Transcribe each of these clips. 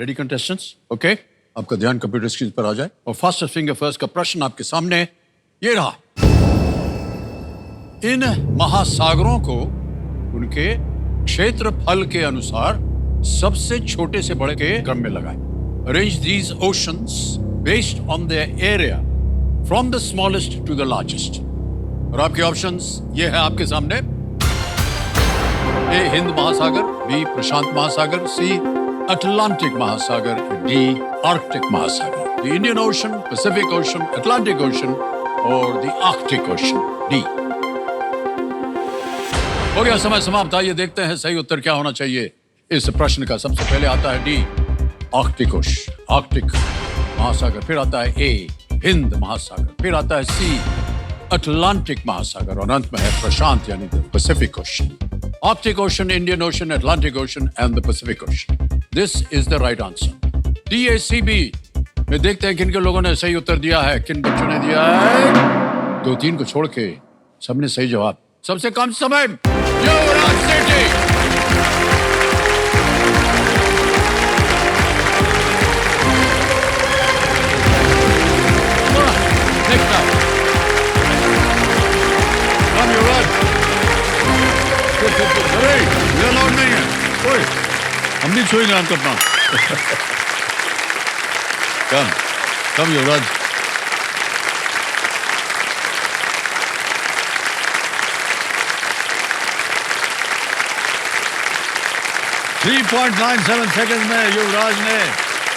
Ready contestants? Okay, आपका ध्यान computer screen पर आ जाए और फास्टेस्ट फिंगर फर्स्ट का प्रश्न आपके सामने ये रहा। इन महासागरों को उनके क्षेत्रफल के अनुसार सबसे छोटे से बड़े के क्रम में लगाएं। Arrange these oceans based on their area from the smallest to the largest. और आपके ऑप्शंस ये है आपके सामने। ए हिंद महासागर, बी प्रशांत महासागर, सी अटलांटिक महासागर, डी आर्कटिक महासागर। The Indian ocean, Pacific ocean, Atlantic ocean और द आर्कटिक ओशन, डी। हो गया समय समाप्त। आइए देखते हैं सही उत्तर क्या होना चाहिए इस प्रश्न का। सबसे पहले आता है डी आर्कटिक ओशन, आर्कटिक महासागर, फिर आता है ए हिंद महासागर, फिर आता है सी अटलांटिक महासागर और अंत में है प्रशांत यानी Pacific ocean. Arctic ocean, Indian ocean, Atlantic ocean and the Pacific ocean. This is the right answer. DACB में देखते हैं किन के लोगों ने सही उत्तर दिया है, किन बच्चों ने दिया है। 2-3 को छोड़ के सबने सही जवाब। सबसे कम समय युवराज सेठी। नहीं है कोई, हम नहीं छुएंगे हम अपना। कम युवराज। थ्री 3.97 सेकंड में युवराज ने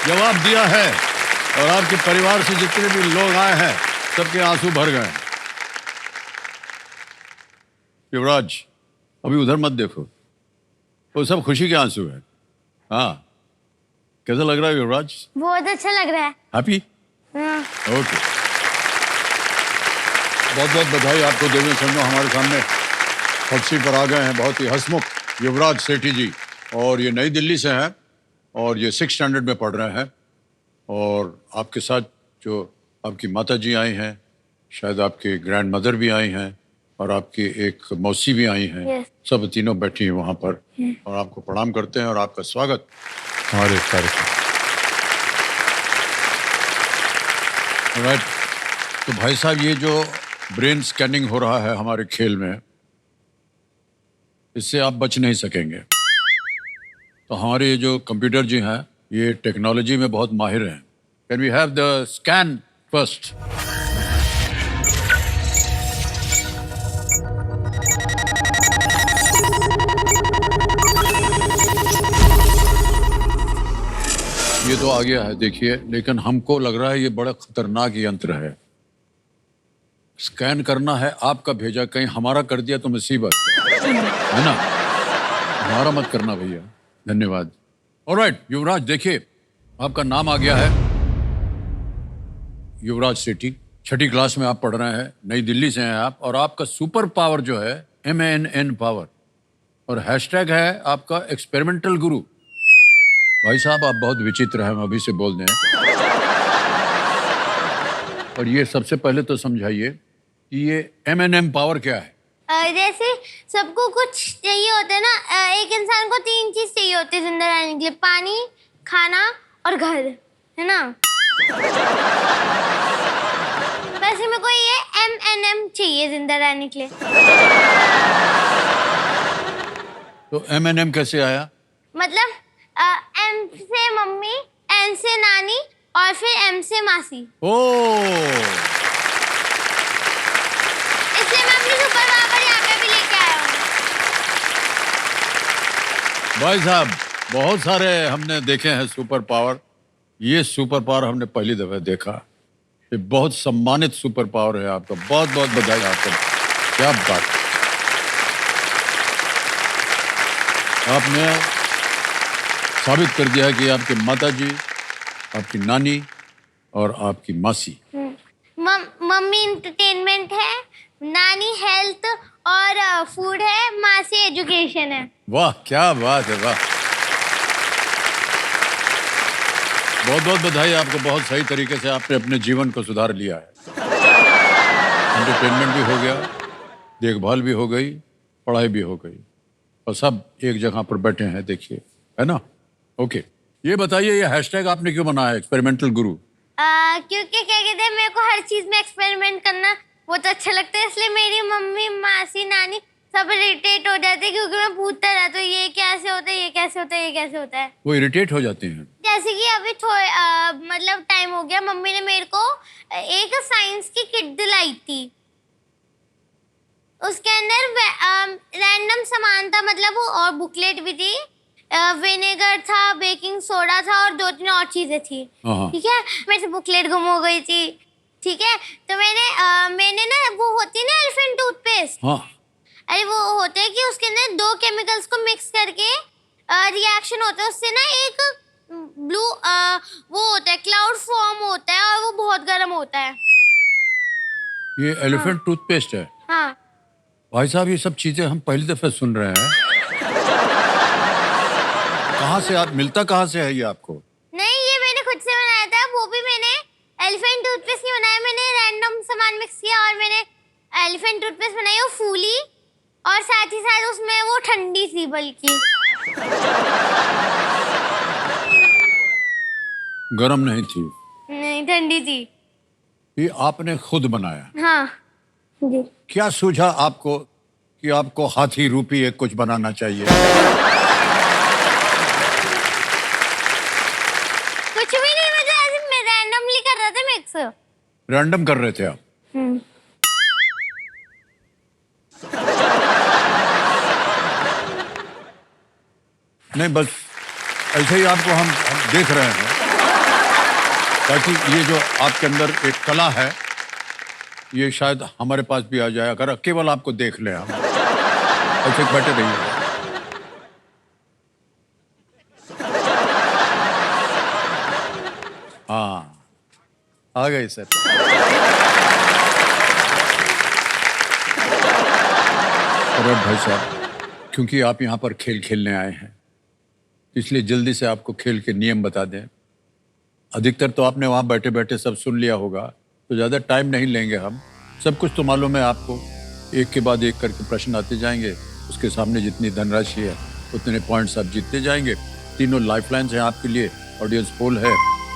जवाब दिया है और आपके परिवार से जितने भी लोग आए हैं सबके आंसू भर गए। युवराज अभी उधर मत देखो, वो सब खुशी के आंसू है। हाँ, कैसा लग रहा है युवराज? बहुत अच्छा लग रहा है। हैप्पी? हाँ। ओके, बहुत बहुत बधाई आपको। देवेंद्र शर्मा हमारे सामने पक्षी पर आ गए हैं, बहुत ही हंसमुख युवराज सेठी जी। और ये नई दिल्ली से हैं और ये 6th स्टैंडर्ड में पढ़ रहे हैं। और आपके साथ जो आपकी माता जी आई हैं, शायद आपकी ग्रैंड मदर भी आई हैं और आपकी एक मौसी भी आई हैं। Yes. सब तीनों बैठी हैं वहाँ पर और आपको प्रणाम करते हैं और आपका स्वागत हमारे कार्यक्रम। राइट, तो भाई साहब ये जो ब्रेन स्कैनिंग हो रहा है हमारे खेल में, इससे आप बच नहीं सकेंगे। तो हमारे ये जो कंप्यूटर जी हैं ये टेक्नोलॉजी में बहुत माहिर हैं। Can we have the scan first? ये तो आ गया है देखिए, लेकिन हमको लग रहा है ये बड़ा खतरनाक यंत्र है। स्कैन करना है आपका भेजा, कहीं हमारा कर दिया तो मुसीबत है ना। हमारा मत करना भैया, धन्यवाद। ऑलराइट युवराज, देखिए आपका नाम आ गया है युवराज सेठी। 6ठी क्लास में आप पढ़ रहे हैं, नई दिल्ली से हैं आप और आपका सुपर पावर जो है MANN पावर और हैशटैग है आपका एक्सपेरिमेंटल गुरु। भाई साहब आप बहुत विचित्र हैं, हम अभी से बोल दें। और ये सबसे पहले तो समझाइए कि ये MNM पावर क्या है? जैसे सबको कुछ चाहिए होता है ना, एक इंसान को 3 चीज चाहिए होती है जिंदा रहने के लिए, पानी, खाना और घर, है ना। वैसे में कोई ये MNM चाहिए जिंदा रहने के लिए। तो MNM कैसे आया? मतलब M से मम्मी, N से नानी और फिर M से मासी। ओह, इसलिए मैं अपनी सुपर पावर यहाँ पे भी लेके आया हूँ। भाई साहब बहुत सारे हमने देखे हैं सुपर पावर, ये सुपर पावर हमने पहली दफा देखा। ये बहुत सम्मानित सुपर पावर है आपका, बहुत बहुत बधाई आपको। क्या बात, आपने साबित कर दिया कि आपके माता जी, आपकी नानी और आपकी मासी। मम्मी एंटरटेनमेंट है, नानी हेल्थ और फूड है, मासी एजुकेशन है। वाह क्या बात है, वाह। बहुत बहुत बधाई आपको, बहुत सही तरीके से आपने अपने जीवन को सुधार लिया है। एंटरटेनमेंट भी हो गया, देखभाल भी हो गई, पढ़ाई भी हो गई और सब एक जगह पर बैठे हैं, देखिए, है ना। ओके, ये बताइए, ये हैशटैग आपने क्यों बनाया, एक्सपेरिमेंटल गुरु? क्योंकि क्या कहते हैं, मेरे को हर चीज में एक्सपेरिमेंट करना बहुत अच्छा लगता है, इसलिए मेरी मम्मी, मासी, नानी सब इरिटेट हो जाते हैं, क्योंकि मैं पूछता रहता हूँ ये कैसे होता है, ये कैसे होता है, ये कैसे होता है। वो इरिटेट हो जाते हैं? जैसे कि अभी थोड़े मतलब टाइम हो गया, मम्मी ने मेरे को एक साइंस की किट दिलाई थी। उसके अंदर रैंडम सामान था, मतलब वो, और बुकलेट भी थी, विनेगर था, बेकिंग सोडा था और 2-3 और चीजें थी। हाँ। ठीक है, मेरे से बुकलेट गुम हो गई थी। ठीक है, तो मैंने ना, वो होती है ना एलिफेंट टूथपेस्ट। हाँ। अरे वो होते है कि उसके अंदर 2 केमिकल्स को मिक्स करके रिएक्शन होता है, उससे ना एक ब्लू वो होता है, क्लाउड फॉर्म होता है और वो बहुत गर्म होता है। ये एलिफेंट टूथपेस्ट है? हाँ। भाई साहब, ये सब चीजें हम पहली दफे सुन रहे हैं। कहाँ से आप, मिलता कहाँ से है ये आपको? नहीं, ये मैंने खुद से बनाया था, वो भी मैंने एलिफेंट टूथपेस्ट नहीं बनाया, मैंने रैंडम सामान मिक्स किया और मैंने एलिफेंट टूथपेस्ट बनाई, वो फूली और साथ ही साथ उसमें वो ठंडी थी, बल्कि गरम नहीं थी? नहीं, ठंडी थी। ये आपने खुद बनाया? हाँ जी। क्या सूझा आपको कि आपको हाथी रूपी एक कुछ बनाना चाहिए? कुछ भी नहीं, मतलब ऐसे मैं रैंडमली कर रहा था मिक्स। रैंडम कर रहे थे आप? नहीं, बस ऐसे ही आपको हम देख रहे हैं, ताकि ये जो आपके अंदर एक कला है, ये शायद हमारे पास भी आ जाए, अगर केवल आपको देख ले हम। ऐसे बैठे रहिए। हाँ, आ गए सर। अरे भाई साहब, क्योंकि आप यहाँ पर खेल खेलने आए हैं, इसलिए जल्दी से आपको खेल के नियम बता दें। अधिकतर तो आपने वहाँ बैठे बैठे सब सुन लिया होगा, तो ज़्यादा टाइम नहीं लेंगे हम। सब कुछ तो मालूम है आपको, एक के बाद एक करके प्रश्न आते जाएंगे, उसके सामने जितनी धनराशि है उतने पॉइंट्स आप जीतते जाएंगे। तीनों लाइफलाइंस हैं आपके लिए, ऑडियंस पोल है,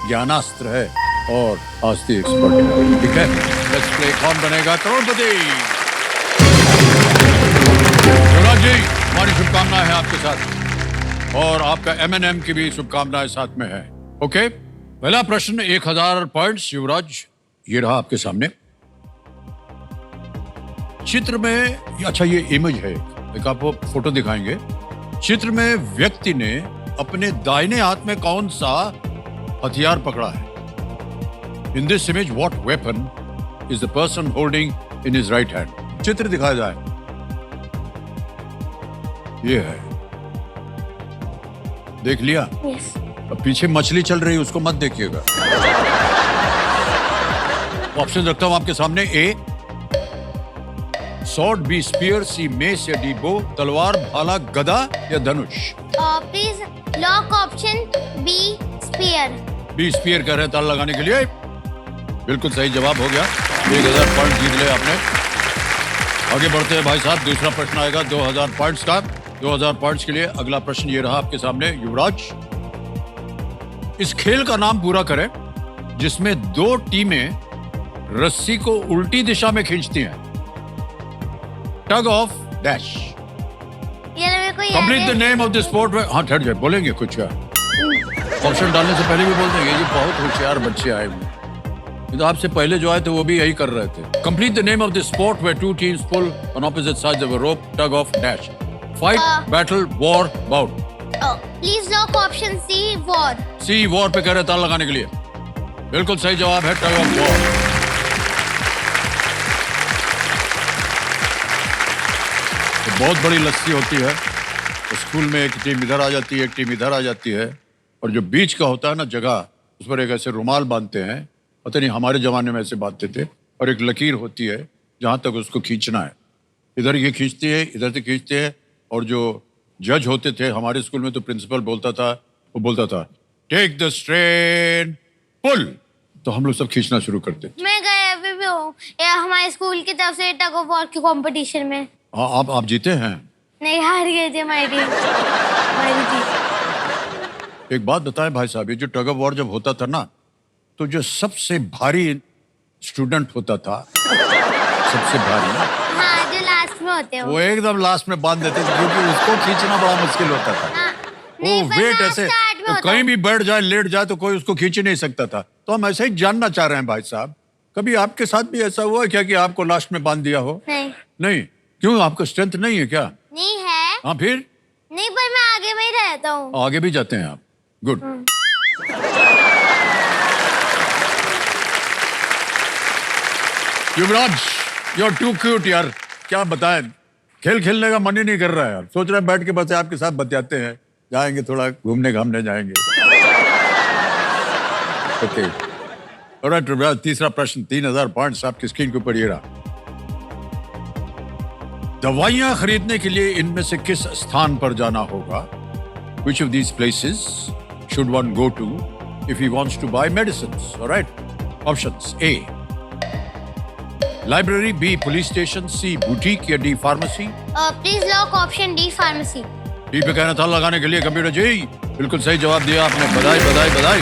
ज्ञानास्त्र है और आस्ती एक्सपर्ट है। ठीक है, लेट्स प्ले। कौन बनेगा करोड़पति? युवराज जी, हमारी शुभकामनाएं हैं आपके साथ और आपका M&M की भी शुभकामनाएं साथ में है। ओके, पहला प्रश्न 1000 पॉइंट्स। युवराज, ये रहा आपके सामने। चित्र में, अच्छा ये इमेज है, एक आपको फोटो दिखाएंगे। चित्र में व्यक्ति ने अपने दाहिने हाथ में कौन सा हथियार पकड़ा है? In this image what weapon is the person holding in his right hand? चित्र दिखाया जाए। ये है, देख लिया? यस। अब पीछे मछली चल रही है, उसको मत देखिएगा। ऑप्शन रखता हूं आपके सामने। A sword, B spear, C mace या डी बो, तलवार, भाला, गदा या धनुष? Please lock option B, spear. B spear कह रहे हैं ताल लगाने के लिए। बिल्कुल सही जवाब हो गया, 1000 पॉइंट जीत ले आपने। आगे बढ़ते हैं भाई साहब, दूसरा प्रश्न आएगा 2000 पॉइंट्स का। 2000 पॉइंट्स के लिए अगला प्रश्न ये रहा आपके सामने। युवराज, इस खेल का नाम पूरा करें जिसमें 2 टीमें रस्सी को उल्टी दिशा में खींचती हैं। टग of dash. Complete the name of the sport. हाँ ठहर जाए, बोलेंगे कुछ? ऑप्शन डालने से पहले भी बोल देंगे, ये बहुत होशियार बच्चे आए हुए। तो आपसे पहले जो आए थे वो भी यही कर रहे थे। Complete the name of the sport where 2 teams pull on opposite sides of a rope. Tug of dash. Fight, battle, war, bout. Please lock option C, war. C war पे कह रहे ताल लगाने के लिए। बिल्कुल सही जवाब है, टग ऑफ वॉर। तो बहुत बड़ी लस्सी होती है, तो स्कूल में एक टीम इधर आ जाती है, एक टीम इधर आ जाती है, और जो बीच का होता है ना जगह, उस पर एक ऐसे रुमाल बांधते हैं, पता नहीं हमारे जमाने में ऐसे बांधते थे, और एक लकीर होती है जहां तक उसको खींचना है। इधर ये खींचती है, इधर से खींचते हैं, और जो जज होते थे हमारे स्कूल में, तो प्रिंसिपल बोलता था, वो बोलता था टेक द स्ट्रेन पुल, तो हम लोग सब खींचना शुरू करते थे। मैं गए अभी भी हूँ हमारे स्कूल की तरफ से टग ऑफ वॉर के कंपटीशन में। हाँ, आप जीते हैं? नहीं, हार गए थे हमारी टीम। एक बात बताएं भाई साहब, ये जो टग ऑफ वॉर जब होता था ना, तो जो सबसे भारी स्टूडेंट होता था, सबसे भारी, हाँ, जो लास्ट में होते हैं वो एकदम लास्ट में बांध देते थे, क्योंकि उसको खींचना बड़ा मुश्किल होता था। हाँ, वो नहीं, पर वेट मैं ऐसे स्टार्ट में तो होता कहीं हूँ। भी बैठ जाए, लेट जाए, तो कोई उसको खींच ही नहीं सकता था। तो हम ऐसे ही जानना चाह रहे हैं भाई साहब, कभी आपके साथ भी ऐसा हुआ है क्या कि आपको लास्ट में बांध दिया हो? नहीं, नहीं, क्यों? आपको स्ट्रेंथ नहीं है क्या? नहीं है। हाँ, फिर नहीं, पर मैं आगे में ही रहता हूँ। आगे भी जाते हैं आप। Good. Yuvraj, you are too cute यार, क्या बताएं, खेल खेलने का मन ही नहीं कर रहा है यार। सोच रहे हैं बैठ के बस आपके साथ बतियाते हैं, जाएंगे थोड़ा घूमने घामने जाएंगे। ओके, ऑलराइट युवराज, तीसरा प्रश्न, 3000 पॉइंट्स आपकी स्क्रीन के ऊपर ये रहा। दवाइयां खरीदने के लिए इनमें से किस स्थान पर जाना होगा? Which of these places should one go to if he wants to buy medicines? All right. Options: A, library; B, police station; C, boutique; या D, pharmacy. Please lock option D, pharmacy. D पे कहना था लगाने के लिए computer जी, बिल्कुल सही जवाब दिया आपने। बधाई बधाई बधाई,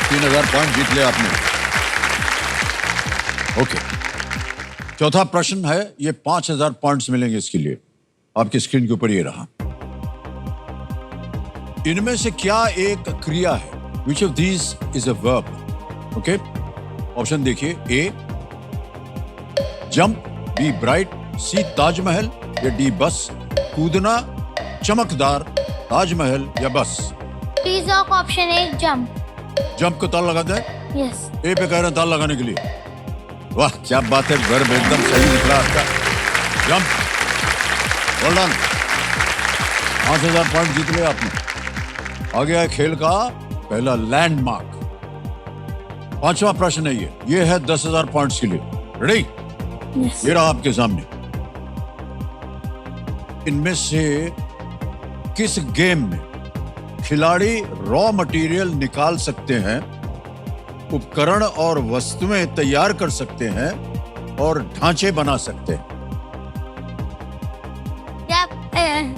3000 पॉइंट जीत लिया आपने। ओके, चौथा प्रश्न है, ये 5000 पॉइंट्स मिलेंगे इसके लिए। आपकी स्क्रीन के ऊपर ये रहा। इनमें से क्या एक क्रिया है? Which of these is a verb? Okay, option देखिए। ए, जंप; बी, ब्राइट; सी, ताजमहल; या डी, बस। कूदना, चमकदार, ताजमहल या बस। Please lock option A, jump. Jump को ताला लगा दें। यस। ए पे कह रहे हैं ताला लगाने के लिए। वाह, क्या बात है, वर्ब एकदम सही दिख रहा है आपका। जंप, वेल डन, 5000 पॉइंट जीत लिया आपने। आ गया है खेल का पहला लैंडमार्क। पांचवा प्रश्न है ये है 10,000 पॉइंट्स के लिए। रेडी? यस। ये रहा आपके सामने। इनमें से किस गेम में खिलाड़ी रॉ मटेरियल निकाल सकते हैं, उपकरण और वस्तुएं तैयार कर सकते हैं और ढांचे बना सकते हैं?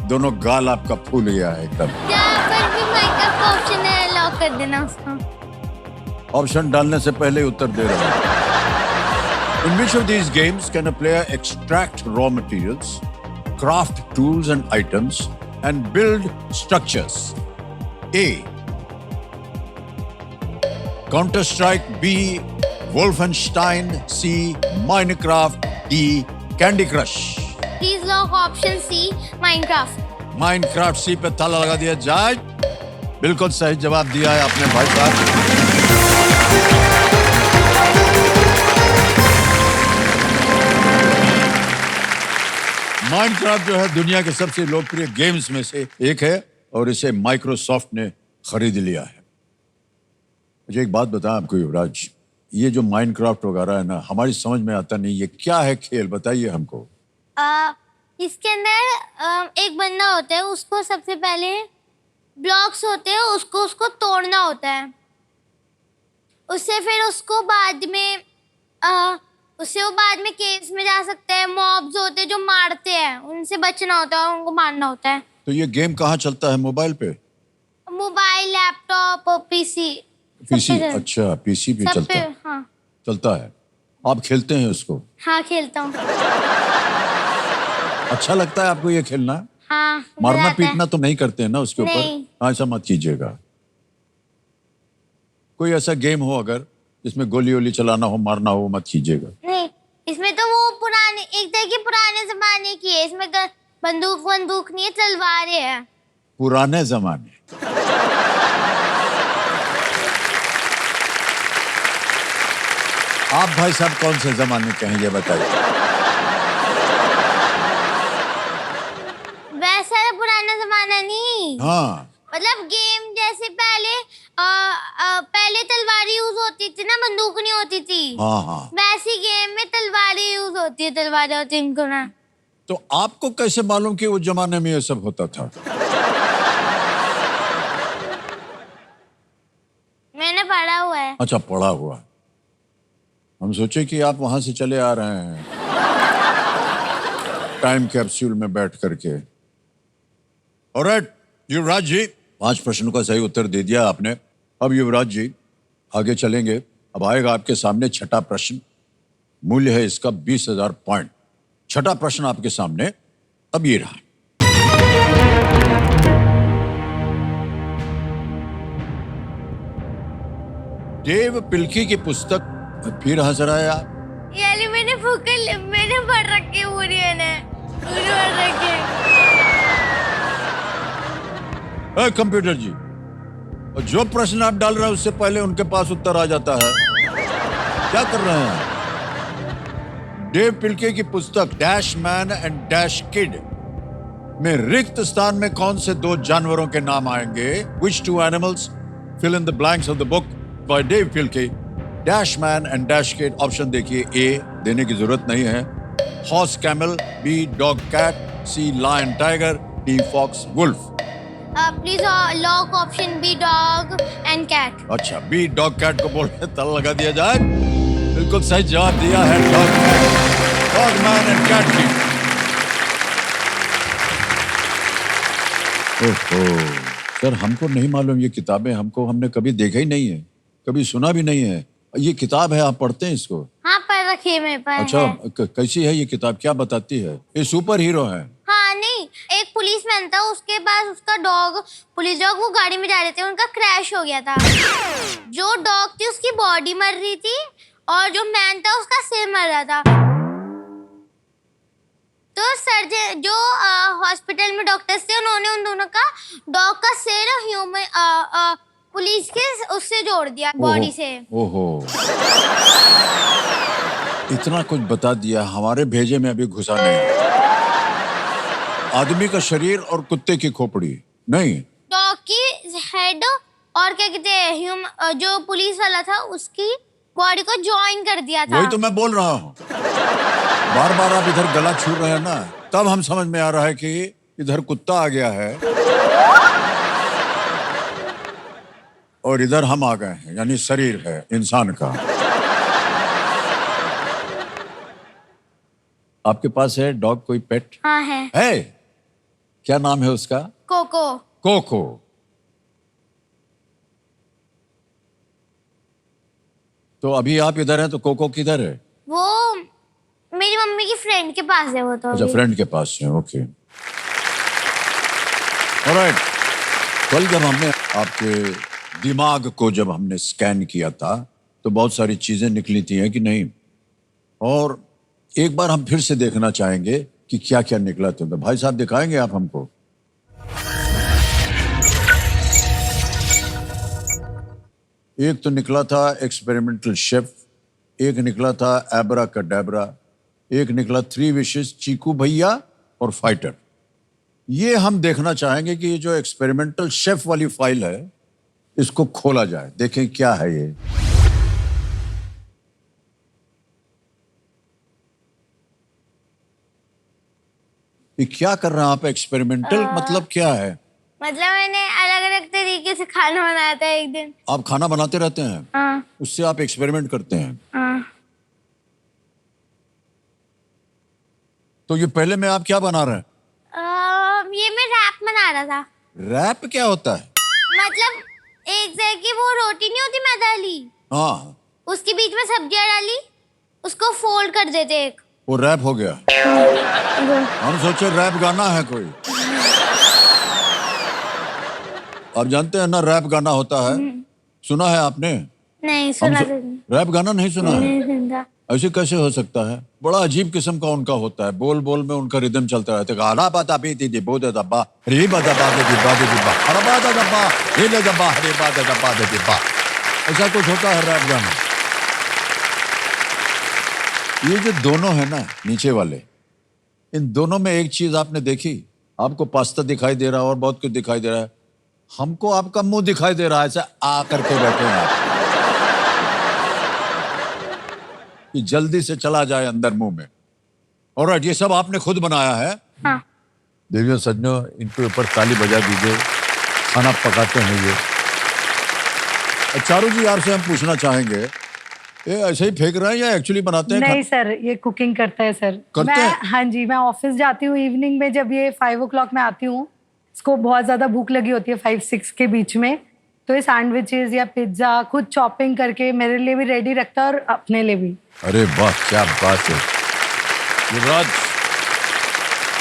दोनों गाल आपका फूल गया है एकदम। ऑप्शन है, लॉक कर देना उसको। ऑप्शन डालने से पहले ही उत्तर दे रहे हैं। In which of these games can a player extract raw materials, craft tools and items, and build structures? A, Counter-Strike; B, Wolfenstein; C, Minecraft; D, Candy Crush. Please lock option C, Minecraft. Minecraft C पे ताला लगा दिया जाए। बिल्कुल सही जवाब दिया है आपने भाई साहब। माइनक्राफ्ट जो है दुनिया के सबसे लोकप्रिय गेम्स में से एक है और इसे माइक्रोसॉफ्ट ने खरीद लिया है। मुझे एक बात बताएं आपको युवराज, ये जो माइनक्राफ्ट वगैरह है ना, हमारी समझ में आता नहीं, ये क्या है खेल, बताइए हमको। इसके अंदर एक बंदा होता है, उसको सबसे पहले ब्लॉक्स होते हैं, उसको तोड़ना होता है। उससे फिर उसको बाद में उससे वो बाद में केव्स में जा सकते हैं। मॉब्स होते हैं जो मारते हैं, उनसे बचना होता है, उनको मारना होता है। तो ये गेम कहाँ चलता है? मोबाइल पे? Mobile, laptop, PC. पीसी? अच्छा, पीसी पे चलता है। हाँ, चलता है। आप खेलते हैं उसको? हाँ, खेलता हूँ। अच्छा लगता है आपको ये खेलना? हाँ, मारना पीटना तो नहीं करते हैं ना उसके ऊपर? नहीं। हाँ, ऐसा मत कीजिएगा। कोई ऐसा गेम हो अगर जिसमें गोली वोली चलाना हो, मारना हो, मत कीजिएगा। नहीं, इसमें तो वो पुराने, एक तरह के पुराने जमाने की है। इसमें बंदूक नहीं है, तलवारें हैं। पुराने जमाने? आप भाई साहब कौन से जमाने के हैं ये बताइए। वैसा पुराना जमाना नहीं। हाँ, मतलब गेम जैसे पहले तलवारें यूज होती थी ना, बंदूक नहीं होती थी। हाँ, हाँ। वैसी गेम में तलवारें यूज होती है, तलवारें होती है इनको ना। तो आपको कैसे मालूम कि उस जमाने में ये सब होता था? मैंने पढ़ा हुआ है। अच्छा, पढ़ा हुआ। हम सोचे कि आप वहां से चले आ रहे हैं टाइम कैप्सूल में बैठ करके। ऑलराइट युवराज जी, 5 प्रश्नों का सही उत्तर दे दिया आपने। अब युवराज जी आगे चलेंगे। अब आएगा आपके सामने छठा प्रश्न। मूल्य है इसका 20,000 पॉइंट। छठा प्रश्न आपके सामने अब ये रहा। डेव पिल्की की पुस्तक, फिर हंस रहा है आप? यानी मैंने पढ़ रखी पूरी पढ़ रखी। कंप्यूटर जी, जो प्रश्न आप डाल रहे हैं उससे पहले उनके पास उत्तर आ जाता है। क्या कर रहे हैं? डेव पिल्के की पुस्तक dash man and dash kid में रिक्त स्थान में कौन से 2 जानवरों के नाम आएंगे? Which 2 animals fill in the blanks of the book by Dave Pilkey? Dash man and dash kid. Option देखिए। ए देने की जरूरत नहीं है। Horse camel, B dog cat, C lion tiger, D fox wolf. Please lock option B dog and cat. अच्छा, B dog cat को बोल ताला लगा दिया जाए। बिल्कुल सही जवाब दिया है dog man and cat kid. ओहो सर, हमको नहीं मालूम ये किताबें, हमने कभी देखा ही नहीं है, कभी सुना भी नहीं है। ये किताब है, आप पढ़ते हैं इसको? हाँ, पढ़ रखी है मेरे पास। अच्छा, कैसी है ये किताब, क्या बताती है? ये सुपर हीरो है? हाँ नहीं, एक पुलिसमैन था, उसके पास उसका पुलिस डॉग, वो गाड़ी में जा रहे थे, उनका क्रैश हो गया था। जो डॉग थी उसकी बॉडी मर रही थी और जो मैन था उसका सिर मर रहा था। तो सर्जन जो हॉस्पिटल में डॉक्टर्स थे, उन्होंने उन दोनों का डॉग का सिर ह्यूमन पुलिस के उससे जोड़ दिया, बॉडी से। ओहो, इतना कुछ बता दिया, हमारे भेजे में अभी घुसा नहीं। आदमी का शरीर और कुत्ते की खोपड़ी नहीं, डॉग की हेड और क्या कहते हैं जो पुलिस वाला था उसकी बॉडी को ज्वाइन कर दिया था। वही तो मैं बोल रहा हूँ। बार बार आप इधर गला छू रहे हैं ना, तब हम समझ में आ रहा है कि इधर कुत्ता आ गया है और इधर हम आ गए हैं, यानी शरीर है इंसान का। आपके पास है डॉग, कोई पेट? हाँ है। क्या नाम है उसका? कोको। कोको। तो अभी आप इधर हैं, तो कोको किधर है? वो मेरी मम्मी की फ्रेंड के पास है वो तो। अच्छा, फ्रेंड के पास है, ओके। ऑलराइट। कल जब हमने आपके दिमाग को स्कैन किया था तो बहुत सारी चीजें निकली थी, है कि नहीं? और एक बार हम फिर से देखना चाहेंगे कि क्या क्या निकला था। तो भाई साहब दिखाएंगे आप हमको? एक तो निकला था एक्सपेरिमेंटल शेफ, एक निकला था एब्रा कडेब्रा, एक निकला 3 विशेस, चीकू भैया और फाइटर। ये हम देखना चाहेंगे कि ये जो एक्सपेरिमेंटल शेफ वाली फाइल है इसको खोला जाए, देखें क्या है ये। क्या कर रहे हैं आप? एक्सपेरिमेंटल मतलब क्या है? मतलब मैंने अलग अलग तरीके से खाना बनाया था एक दिन। आप खाना बनाते रहते हैं? हाँ। उससे आप एक्सपेरिमेंट करते हैं? हाँ। तो ये पहले में आप क्या बना रहे हैं? ये मैं रैप बना रहा था। रैप क्या होता है? मतलब एक जगह की वो रोटी नहीं होती मैदा वाली, हाँ, उसके बीच में सब्जियां डाली, उसको फोल्ड कर देते एक। वो रैप हो गया। हम सोचे रैप गाना है कोई। आप जानते हैं ना रैप गाना होता है? सुना है आपने? नहीं सुना। रैप गाना नहीं सुना है? नहीं सुना। ऐसे कैसे हो सकता है? बड़ा अजीब किस्म का उनका होता है, बोल बोल में उनका रिदम चलता रहता है। गाना पाता पीती दी बोदे दब्बा री बदा बादे दी बादे दब्बा हर बादा दब्बा हिले दब्बा हरे बादा दब्बा दे दब्बा। ऐसा कुछ होता है रैप गाना। ये जो दोनों है ना नीचे वाले, इन दोनों में एक चीज आपने देखी? आपको पास्ता दिखाई दे रहा है और बहुत कुछ दिखाई दे रहा है, हमको आपका मुंह दिखाई दे रहा है। ऐसा आ करके बैठे हैं आप कि जल्दी से चला जाए अंदर मुंह में। और ये सब आपने खुद बनाया है? हाँ। देवियों सज्जनों, इनके ऊपर ताली बजा दीजिए। खाना पकाते हैं ये। चारू जी, आपसे हम पूछना चाहेंगे, ये ऐसे ही फेंक रहे हैं या एक्चुअली बनाते हैं? नहीं सर, ये कुकिंग करता है सर। करते हैं? हाँ जी, मैं ऑफिस जाती हूँ इवनिंग में, जब ये 5 o'clock में आती हूँ, उसको बहुत ज़्यादा भूख लगी होती है 5-6 के बीच में, तो ये सैंडविचेस या पिज्ज़ा खुद चॉपिंग करके मेरे लिए भी रेडी रखता है और अपने लिए भी। अरे वाह, क्या बात है युवराज,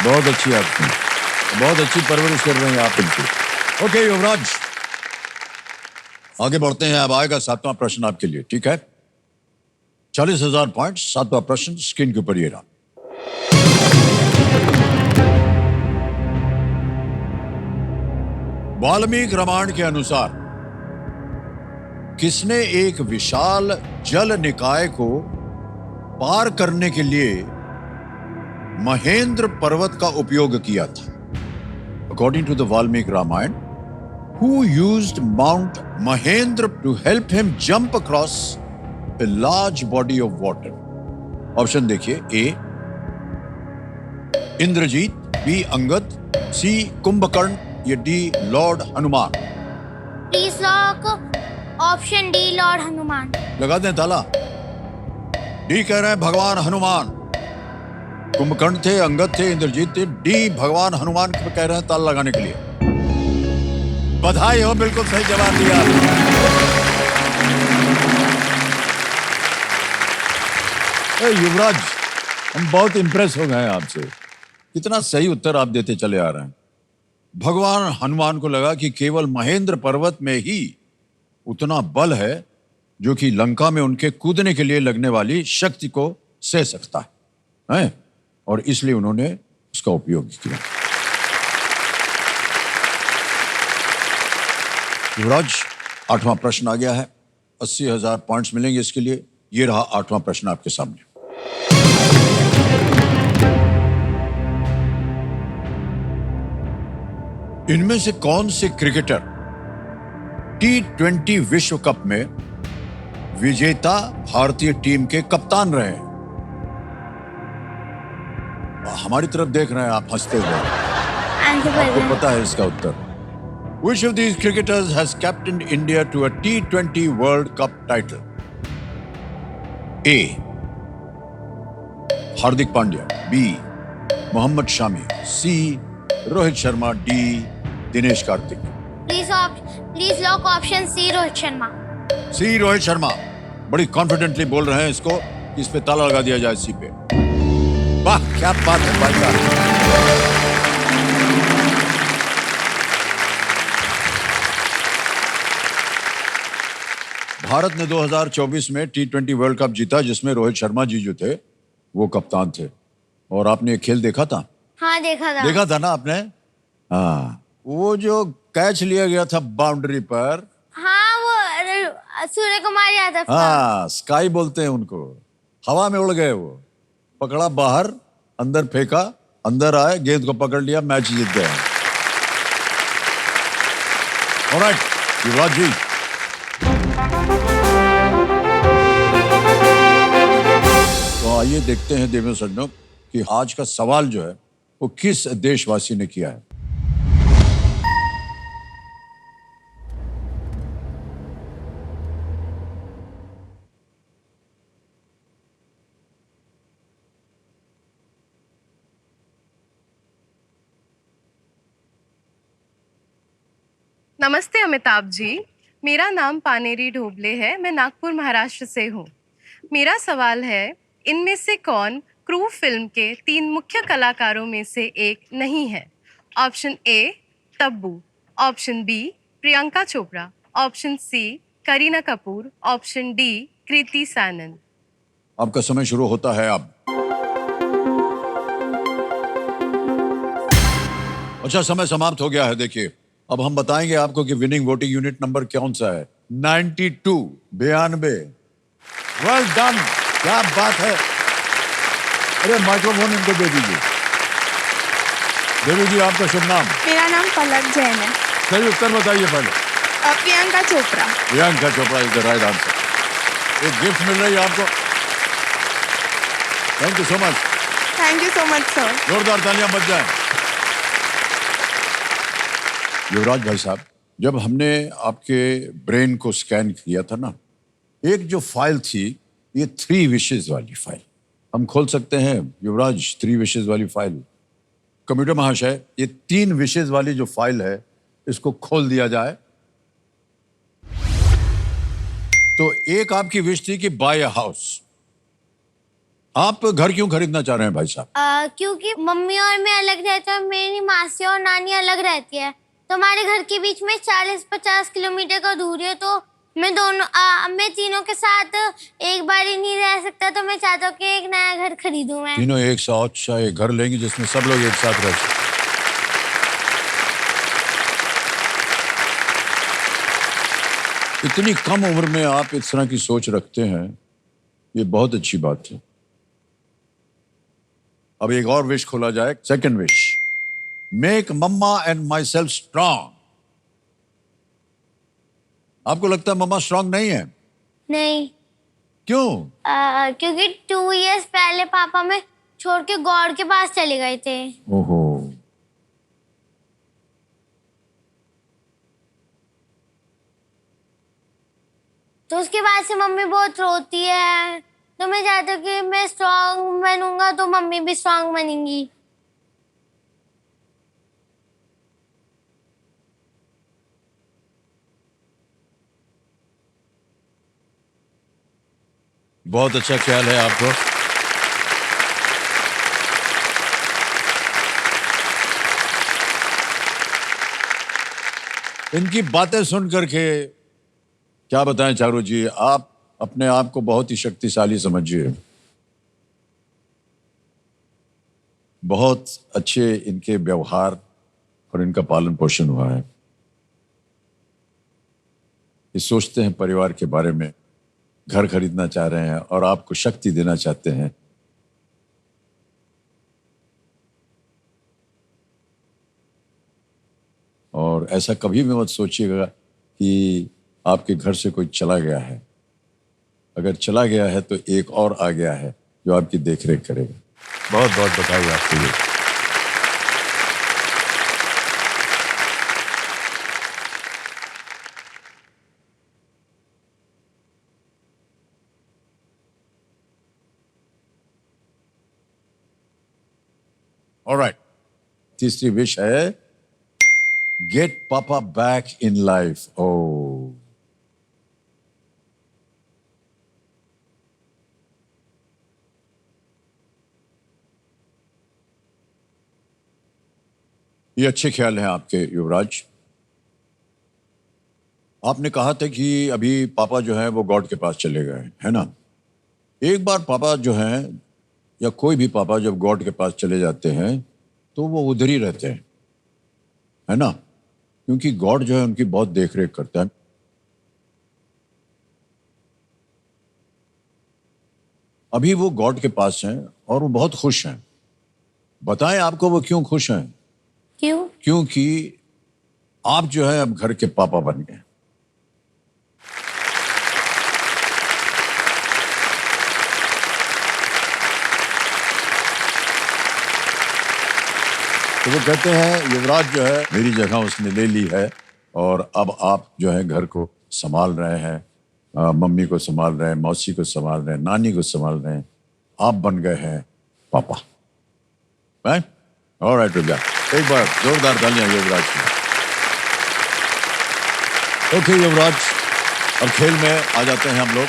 बहुत अच्छी आपकी, बहुत अच्छी परवरिश कर रहे हैं आप इनकी। ओके युवराज, आगे बढ़ते हैं। अब आएगा 7वां प्रश्न आपके लिए, ठीक है? 40,000 पॉइंट। 7वां प्रश्न स्क्रीन के ऊपर ये रहा। वाल्मीकि रामायण के अनुसार किसने एक विशाल जल निकाय को पार करने के लिए महेंद्र पर्वत का उपयोग किया था? According to the Valmiki Ramayana, who used Mount Mahendra to help him jump across a large body of water? Option देखिए, ए इंद्रजीत, बी अंगद, सी कुंभकर्ण, या D Lord Hanuman. Please lock option D, Lord Hanuman. लगा दें ताला। डी कह रहे हैं भगवान हनुमान। कुंभकर्ण थे, अंगद थे, इंद्रजीत थे। डी भगवान हनुमान को कह रहे हैं ताला लगाने के लिए। बधाई हो, बिल्कुल सही जवाब दिया। युवराज, हम बहुत इंप्रेस हो गए आपसे, कितना सही उत्तर आप देते चले आ रहे हैं। भगवान हनुमान को लगा कि केवल महेंद्र पर्वत में ही उतना बल है जो कि लंका में उनके कूदने के लिए लगने वाली शक्ति को सह सकता है, और इसलिए उन्होंने उसका उपयोग किया। युवराज, 8वां प्रश्न आ गया है। 80,000 पॉइंट्स मिलेंगे इसके लिए। ये रहा 8वां प्रश्न आपके सामने। इनमें से कौन से क्रिकेटर T20 विश्व कप में विजेता भारतीय टीम के कप्तान रहे हैं? हमारी तरफ देख रहे हैं आप हंसते हुए, आपको पता है इसका उत्तर। Which of these cricketers has captained India to a T20 World Cup title? A. Hardik Pandya, B. Mohammed Shami, C. Rohit Sharma, D. Dinesh Karthik. Please lock option C, Rohit Sharma. C Rohit Sharma, बड़ी कॉन्फिडेंटली बोल रहे हैं इसको कि इस पे ताला लगा दिया जाए, सी पे। वाह, क्या बात है भाई साहब। भारत ने 2024 में T20 वर्ल्ड कप जीता, जिसमें रोहित शर्मा जी जो थे वो कप्तान थे। और आपने ये खेल देखा था? हाँ, देखा था ना आपने? हाँ, वो जो कैच लिया गया था बाउंड्री पर, हाँ, वो सूर्य कुमार यादव का। हाँ, स्काई बोलते हैं उनको। हवा में उड़ गए वो, पकड़ा बाहर, अंदर फेंका, अंदर आए, गेंद को पकड़ लिया, मैच जीत गए। ऑलराइट युवराज जी, तो आइए देखते हैं देवेंद्र सज्जनों कि आज का सवाल जो है वो किस देशवासी ने किया है। नमस्ते अमिताभ जी, मेरा नाम पानेरी ढोबले है। मैं नागपुर महाराष्ट्र से हूँ। मेरा सवाल है, इनमें से कौन क्रू फिल्म के 3 मुख्य कलाकारों में से एक नहीं है? Option A Tabu, option B Priyanka Chopra, option C Kareena Kapoor, option D Kriti Sanon. आपका समय शुरू होता है अब। अच्छा, समय समाप्त हो गया है। देखिए, अब हम बताएंगे आपको कि विनिंग वोटिंग यूनिट नंबर कौन सा है। 92, 92। वेल डन, क्या बात है। अरे माइक्रोफोन इनको दे दीजिए। देवी जी, आपका शुभ नाम? मेरा नाम पलक जैन है। सही उत्तर बताइए पहले। Priyanka Chopra. Priyanka Chopra is the right answer. एक गिफ्ट मिल रही है आपको। Thank you so much. Thank you so much sir. जोरदार तालियां बज जाएं। युवराज भाई साहब, जब हमने आपके ब्रेन को स्कैन किया था ना, एक जो फाइल थी, ये 3 विशेज वाली फाइल, हम खोल सकते हैं युवराज? 3 विशेज वाली फाइल कंप्यूटर महाशय, ये 3 विशेष वाली जो फाइल है इसको खोल दिया जाए। तो एक आपकी विश थी कि बाय अ हाउस। आप घर क्यों खरीदना चाह रहे हैं भाई साहब? क्योंकि मम्मी और मैं अलग रहते हैं और मेरी मासी और नानी अलग रहती है, तो हमारे घर के बीच में 40-50 किलोमीटर का दूरी है। तो मैं तीनों के साथ एक बार ही नहीं रह सकता, तो मैं चाहता हूँ कि एक नया घर खरीदूं मैं। तीनों एक साथ अच्छा एक घर लेंगे जिसमें सब लोग एक साथ रह सकें। इतनी कम उम्र में आप इस तरह की सोच रखते हैं, ये बहुत अच्छी बात है। अब एक और विश खोला जाए, second wish, make mamma and myself strong. आपको लगता है मम्मा स्ट्रांग नहीं है? नहीं। क्यों? क्योंकि 2 इयर्स पहले पापा मैं छोड़ के गॉड के पास चले गए थे। ओहो, तो उसके बाद से मम्मी बहुत रोती है, तो मैं चाहती हूँ कि मैं स्ट्रांग बनूंगा तो मम्मी भी स्ट्रांग बनेंगी। बहुत अच्छा ख्याल है आपको। इनकी बातें सुन करके क्या बताएं चारू जी, आप अपने आप को बहुत ही शक्तिशाली समझिए। बहुत अच्छे इनके व्यवहार और इनका पालन पोषण हुआ है। ये सोचते हैं परिवार के बारे में, घर खरीदना चाह रहे हैं और आपको शक्ति देना चाहते हैं। और ऐसा कभी भी मत सोचिएगा कि आपके घर से कोई चला गया है। अगर चला गया है तो एक और आ गया है जो आपकी देखरेख करेगा। बहुत बहुत बधाई आपके लिए। ऑलराइट, तीसरी विश है गेट पापा बैक इन लाइफ। ओ, ये अच्छे ख्याल हैं आपके युवराज। आपने कहा था कि अभी पापा जो है वो गॉड के पास चले गए, है ना? एक बार पापा जो हैं या कोई भी पापा जब गॉड के पास चले जाते हैं तो वो उधर ही रहते हैं, है ना? क्योंकि गॉड जो है उनकी बहुत देखरेख करता है। अभी वो गॉड के पास हैं और वो बहुत खुश हैं। बताएं आपको वो क्यों खुश हैं? क्यों? क्योंकि आप जो है अब घर के पापा बन गए। तो वो कहते हैं युवराज जो है मेरी जगह उसने ले ली है और अब आप जो है घर को संभाल रहे हैं, मम्मी को संभाल रहे हैं, मौसी को संभाल रहे हैं, नानी को संभाल रहे हैं। आप बन गए हैं पापा। राइट? ऑलराइट रुबिया, एक बार जोरदार तालियां युवराज की। ओके युवराज, अब खेल में आ जाते हैं हम लोग।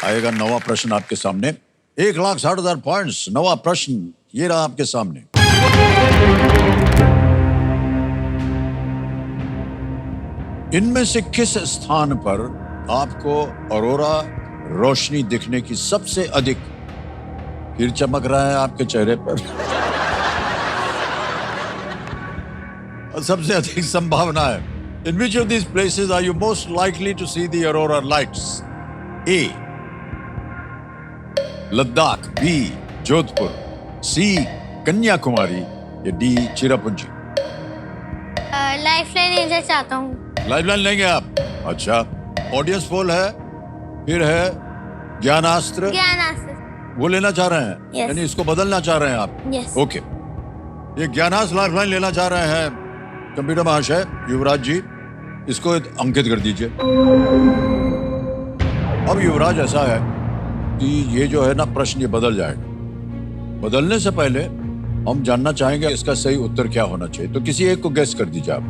आएगा नवा प्रश्न आपके सामने। 1,60,000 पॉइंट्स। नवा प्रश्न ये रहा आपके सामने। इनमें से किस स्थान पर आपको ऑरोरा रोशनी दिखने की सबसे अधिक, फिर चमक रहा है आपके चेहरे पर, सबसे अधिक संभावना है? In which of these places are you most likely to see the aurora lights? A. Ladakh, B. Jodhpur, C. Kanyakumari या D. चिरापुंजी? लाइफलाइन लेना चाहता हूँ। लाइफलाइन लेंगे आप? अच्छा, ऑडियंस पोल है, फिर है ज्ञानास्त्र, वो लेना चाह रहे हैं? Yes. यानी इसको बदलना चाह रहे हैं आप? Yes. ओके, ये ज्ञानास्त्र लाइफलाइन लेना चाह रहे हैं कंप्यूटर महाशय, युवराज जी, इसको अंकित कर दीजिए। अब युवराज ऐसा है कि ये जो है ना प्रश्न ये बदल जाएगा। बदलने से पहले हम जानना चाहेंगे इसका सही उत्तर क्या होना चाहिए, तो किसी एक को गेस कर दीजिए आप।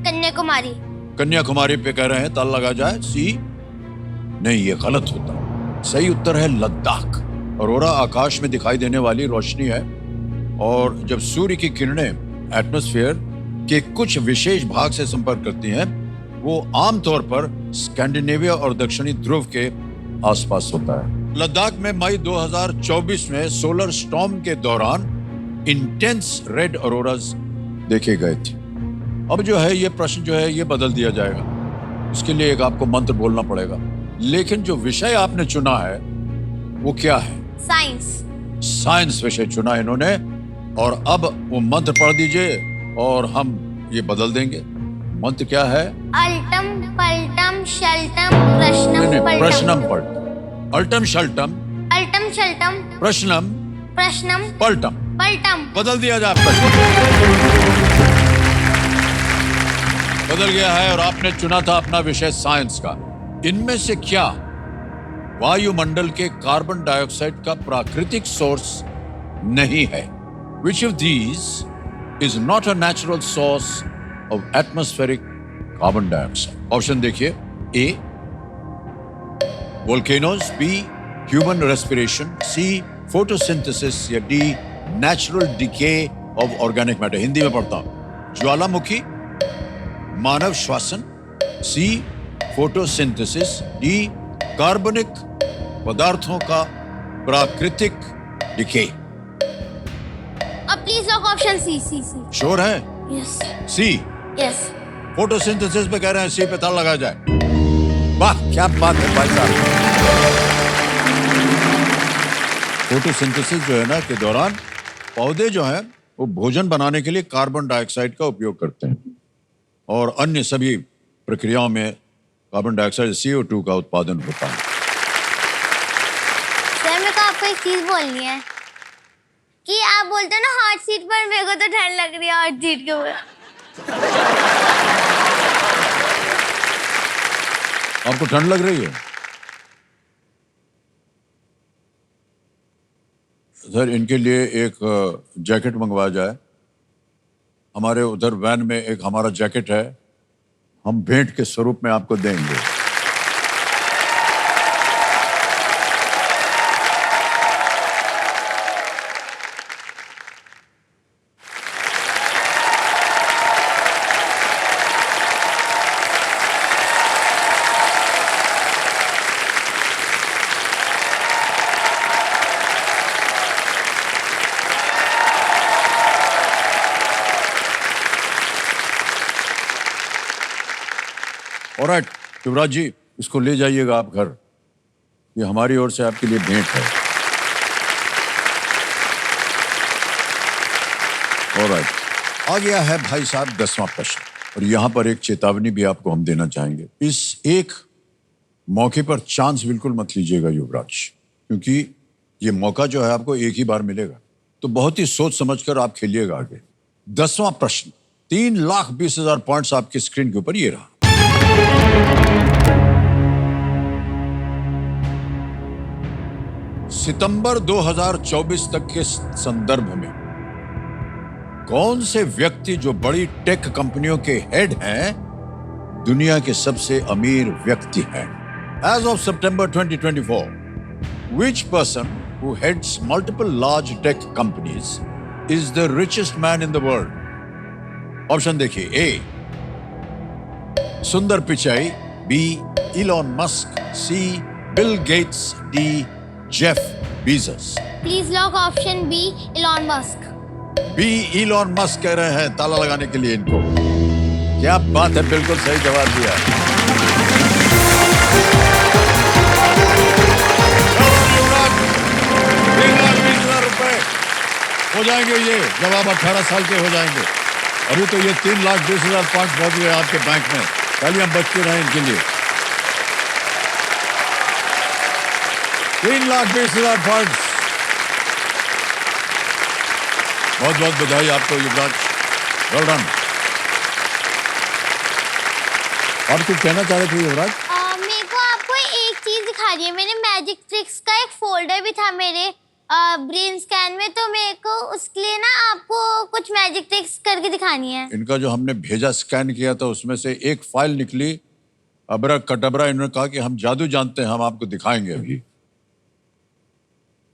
कन्याकुमारी। कन्याकुमारी पे कह रहे हैं, ताला लगा जाए। सी नहीं, ये गलत होता है। सही उत्तर है लद्दाख। अरोरा आकाश में दिखाई देने वाली रोशनी है और जब सूर्य की किरणें एटमॉस्फेयर के कुछ विशेष भाग से संपर्क करती हैं, वो आमतौर पर स्कैंडिनेविया और दक्षिणी ध्रुव के आसपास होता है। लद्दाख में मई 2024 में सोलर स्टॉर्म के दौरान इंटेंस रेड ऑरोरास देखे गए थे। अब जो है ये प्रश्न जो है ये बदल दिया जाएगा। इसके लिए एक आपको मंत्र बोलना पड़ेगा, लेकिन जो विषय आपने चुना है वो क्या है? साइंस। साइंस विषय चुना इन्होंने, और अब वो मंत्र पढ़ दीजिए और हम ये बदल देंगे। मंत्र क्या है? अल्टम पल्टम शल्टम प्रश्नम पल्टम। प्रश्नम पल्टम। अल्टम शल्टम। अल्टम शल्टम प्रश्नम प्रश्नम पल्टम। पल्टम। बदल दिया जाए प्रश्न। बदल गया है और आपने चुना था अपना विषय साइंस का। इनमें से क्या वायुमंडल के कार्बन डाइऑक्साइड का प्राकृतिक सोर्स नहीं है? Which of these is not a natural source of atmospheric carbon dioxide? Option देखिए। A volcanoes, B human respiration, C photosynthesis या D natural decay of organic matter। Hindi में पढ़ता हूं। ज्वालामुखी, मानव श्वसन, C photosynthesis, D कार्बनिक पदार्थों का प्राकृतिक decay. Please lock option C. Sure है? Yes C yes. फोटोसिंथेसिस पे कह रहे हैं, सी पे ताला लगा जाए। वाह क्या बात है भाई साहब। फोटोसिंथेसिस जो है ना के दौरान पौधे जो हैं वो भोजन बनाने के लिए कार्बन डाइऑक्साइड का उपयोग करते हैं और अन्य सभी प्रक्रियाओं में कार्बन डाइऑक्साइड CO2 का उत्पादन होता है। सर मेरे को आपको एक चीज बोलनी है कि आप बोलते हो ना हॉट सीट पर, मेरे को तो ठंड लग रही है हॉट सीट के ऊपर। आपको ठंड लग रही है? सर इनके लिए एक जैकेट मंगवाया जाए। हमारे उधर वैन में एक हमारा जैकेट है, हम भेंट के स्वरूप में आपको देंगे। ऑलराइट शिवराज जी, इसको ले जाइएगा आप घर। ये हमारी ओर से आपके लिए भेंट है। ऑलराइट, आ गया है भाई साहब 10वां प्रश्न, और यहां पर एक चेतावनी भी आपको हम देना चाहेंगे। इस एक मौके पर चांस बिल्कुल मत लीजिएगा युवराज, क्योंकि ये मौका जो है आपको एक ही बार मिलेगा, तो बहुत ही सोच समझकर आप खेलिएगा आगे। 10वां प्रश्न, 3,20,000 पॉइंट्स आपकी स्क्रीन के ऊपर ये रहा। सितंबर 2024 तक के संदर्भ में कौन से व्यक्ति जो बड़ी टेक कंपनियों के हेड हैं, दुनिया के सबसे अमीर व्यक्ति हैं? As of September 2024, which person who heads multiple large tech companies is the richest man in the world? Option देखिए। A Sundar Pichai, B Elon Musk, C Bill Gates, D Jeff Bezos. Please lock option B Elon Musk. B Elon Musk कह रहे हैं, ताला लगाने के लिए इनको। क्या बात है, बिल्कुल सही जवाब दिया। 3,20,000 रुपए हो जाएंगे ये जब आप 18 साल के हो जाएंगे। अभी तो ये 3,20,000 पॉइंट पहुंच गए आपके बैंक में। तालियां बजती रहे इनके लिए। 3,20,000 पॉइंट। बहुत बहुत बधाई आपको युवराज, वेल डन। और कुछ कहना चाह रहे थे युवराज? मेरे को आपको एक चीज दिखा रही है। मैंने मैजिक ट्रिक्स का एक फोल्डर भी था मेरे ब्रेन स्कैन में, तो मेरे को उसके लिए ना आपको कुछ मैजिक ट्रिक्स करके दिखानी है। इनका जो हमने भेजा स्कैन किया था उसमें से एक फाइल निकली, अबरा कटबरा। इन्होंने कहा कि हम जादू जानते हैं, हम आपको दिखाएंगे अभी।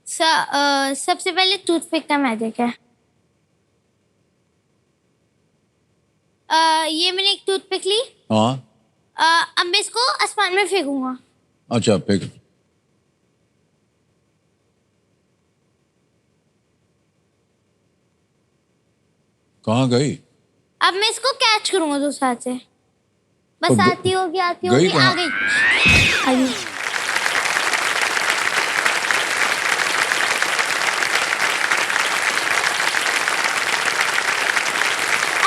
सबसे पहले टूथपिक का मैजिक है। ये मैंने एक टूथपिक ली। हाँ अब मैं इसको आसमान में फेंकूंगा। अच्छा फेंक। कहाँ गई? अब मैं इसको कैच करूंगा दूसरे हाथ से। बस तो आती होगी आ गई गई। कहाँ? आ गई।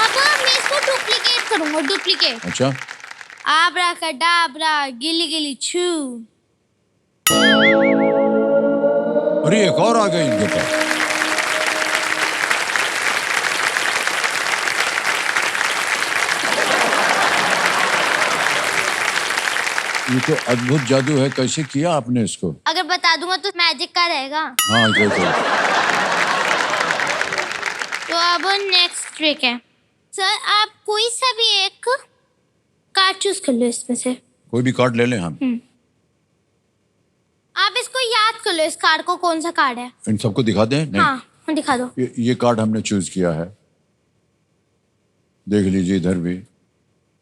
अब मैं इसको डुप्लीकेट करूंगा, डुप्लीकेट। अच्छा आबरा कडाबरा गिली गिली छू। अरे एक और आ गई इनके पास। ये तो अद्भुत जादू है, कैसे किया आपने इसको? अगर बता दूंगा तो मैजिक का रहेगा। हाँ कोई। तो अब नेक्स्ट ट्रिक है। सर आप कोई सा भी एक कार्ड चूज कर लो इसमें से। कोई भी कार्ड ले लें हम? आप इसको याद कर लो, इस कार्ड को कौन सा कार्ड है। इन सबको दिखा दें? नहीं हाँ दिखा दो। ये कार्ड हमने चूज किया है, देख लीजिए। इधर भी,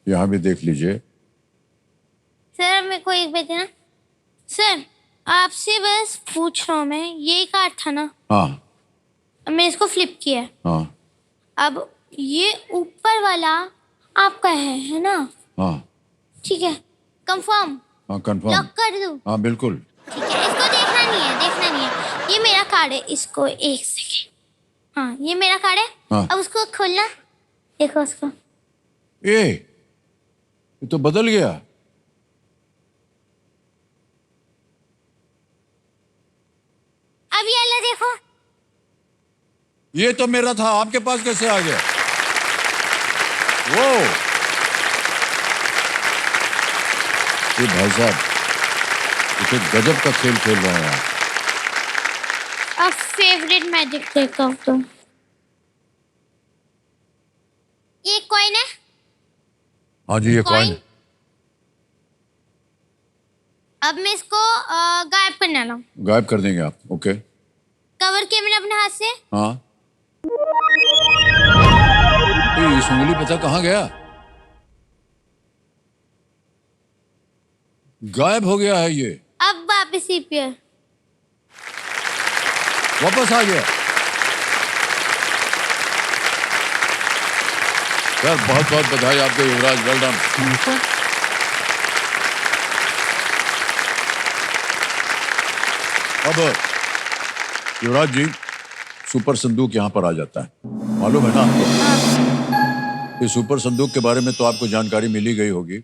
यहाँ भी देख लीजिए। सर मेरे को एक भेजना। सर आपसे बस पूछ रहा हूँ मैं, यही कार्ड था ना? हाँ मैंने इसको फ्लिप किया है। हाँ अब ये ऊपर वाला आपका है ना? हाँ ठीक है, कंफर्म? हाँ कंफर्म। लॉक कर दूं? हाँ बिल्कुल। ठीक है, इसको देखना नहीं है, देखना नहीं है। ये मेरा कार्ड है, इसको एक सेकेंड। हाँ ये मेरा कार्ड है। हाँ। अब उसको खोलना, देखो उसको। ये तो बदल गया। अब ये वाला देखो। ये तो मेरा था, आपके पास कैसे आ गया? वो ये भाई साहब, ये तो गजब का खेल खेल रहे हैं आप। अब फेवरेट मैजिक ट्रिक ऑफ तुम। ये कॉइन है। हाँ जी ये कॉइन। अब मैं इसको गायब करने वाला हूँ। गायब कर देंगे आप? ओके। कवर किया मैंने अपने हाथ से। हाँ ये इस उंगली पता कहाँ गया? गायब हो गया है ये। अब वापस रिपेयर। वापस आ गया। यार बहुत बहुत बधाई आपको युवराज, वेल डन। अब युवराज जी, सुपर संदूक यहाँ पर आ जाता है, मालूम है ना आपको? इस सुपर संदूक के बारे में तो आपको जानकारी मिली गई होगी।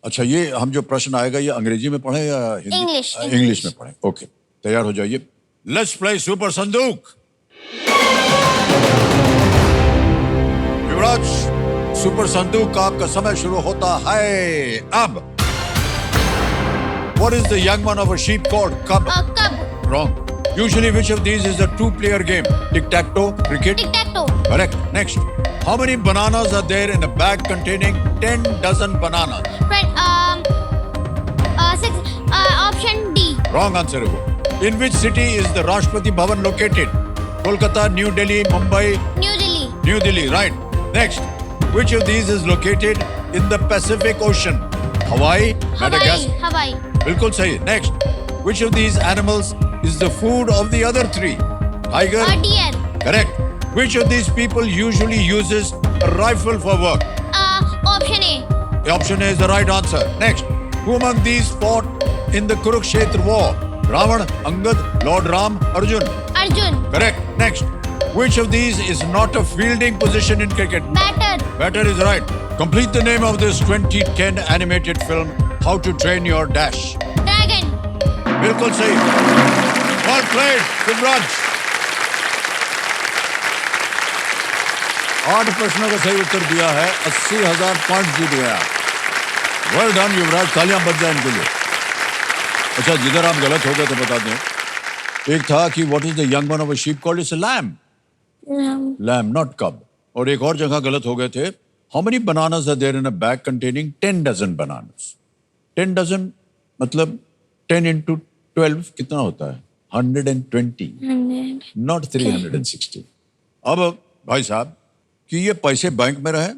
अच्छा ये हम जो प्रश्न आएगा ये अंग्रेजी में पढ़े या हिंदी? इंग्लिश। इंग्लिश में पढ़े। ओके तैयार हो जाइए। लेट्स प्ले सुपर संदूक। युवराज, सुपर संदूक का आपका समय शुरू होता है अब। What is the young one of a sheep called? Cub. कब? Wrong. Usually which of these is a two-player game? Tic-tac-toe, cricket? Tick tech to. Correct. Next. How many bananas are there in a bag containing 10 dozen bananas? Option D. Wrong answer है वो। In which city is the Rashtrapati Bhavan located? Kolkata, New Delhi, Mumbai? New Delhi. New Delhi, right. Next. Which of these is located in the Pacific Ocean? Hawaii, Madagascar? हवाई। बिल्कुल सही। Next. Which of these animals is the food of the other three? Tiger? Deer. Correct. Which of these people usually uses a rifle for work? Option A. The option A is the right answer. Next. Who among these fought in the Kurukshetra war? Ravan, Angad, Lord Ram, Arjun? Arjun. Correct. Next. Which of these is not a fielding position in cricket? Batter. Batter is right. Complete the name of this 2010 animated film, How to Train Your Dash. Dragon. बिल्कुल सही। Well played, युवराज। 8 प्रश्नों का सही उत्तर दिया है, 80,000 point जीत गए आप। Well done युवराज, तालियां बज जाए इनके लिए। अच्छा जिधर आप गलत हो गए तो बता दें। एक था कि what is the young one of a sheep called? It's a lamb, lamb not cub. और एक और जगह गलत हो गए थे, how many bananas are there in a bag containing 10 dozen bananas? 10 dozen मतलब 10 into 12 कितना होता है? 120, नॉट 360। अब भाई साहब कि ये पैसे बैंक में रहे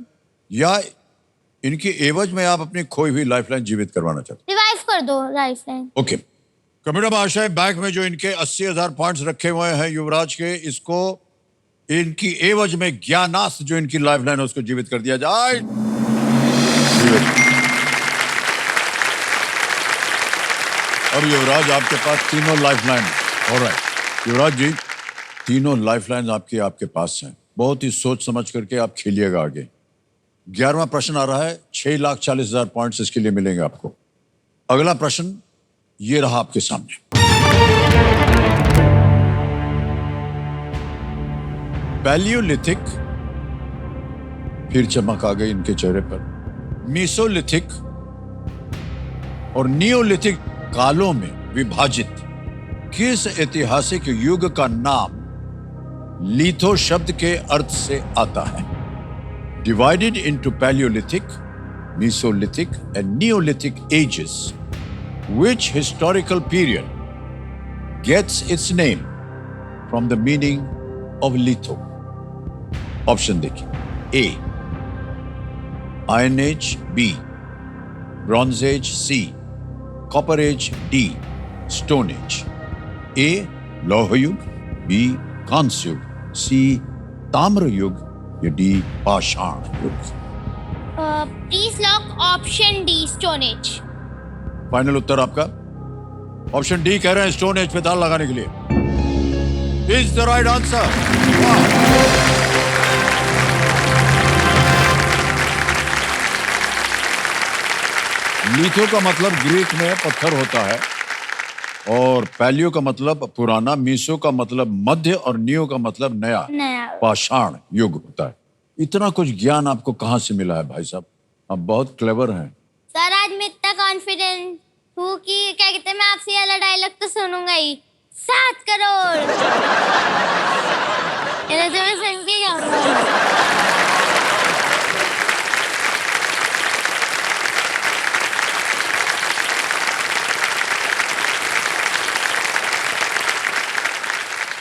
या इनकी एवज में आप अपनी खोई हुई लाइफलाइन जीवित करवाना चाहते? रिवाइव कर दो लाइफलाइन। ओके, कमेडा महाशय, बैंक में जो इनके 80,000 पॉइंट्स रखे हुए हैं युवराज के, इसको इनकी एवज में ज्ञानास्त्र जो इनकी लाइफलाइन है उसको जीवित कर दिया जाए। अब युवराज आपके पास तीनों लाइफलाइन। ऑलराइट युवराज जी, तीनों लाइफलाइन आपके पास हैं। बहुत ही सोच समझ करके आप खेलिएगा आगे। 11वां प्रश्न आ रहा है, 6,40,000 पॉइंट्स इसके लिए मिलेंगे आपको। अगला प्रश्न ये रहा आपके सामने। पैलियोलिथिक, फिर चमक आ गई इनके चेहरे पर, मीसोलिथिक और नियोलिथिक कालों में विभाजित किस ऐतिहासिक युग का नाम लिथो शब्द के अर्थ से आता है? Divided into Paleolithic, Mesolithic and Neolithic ages, which historical period gets its name from the meaning of litho? Option देखिए, A Iron Age, B Bronze Age, C Copper Age, D Stone Age। A लौह युग, B कांस्य युग, C ताम्र युग या D पाषाण युग? Please lock option D, stone age. Final उत्तर आपका ऑप्शन डी कह रहे हैं, स्टोन एज पे ताल लगाने के लिए। Is the right answer. Litho का मतलब ग्रीक में पत्थर होता है और पैलियो का मतलब पुराना, मीसो का मतलब मध्य और नियो का मतलब नया, पाषाण युग होता है। इतना कुछ ज्ञान आपको कहां से मिला है भाई साहब? आप बहुत क्लेवर हैं। सर आज मैं इतना कॉन्फिडेंट हूँ कि क्या कहते हैं, मैं आपसे ये वाला डायलॉग तो सुनूंगा ही। 7 करोड़ ये तो मैं सुन के जाऊंगा।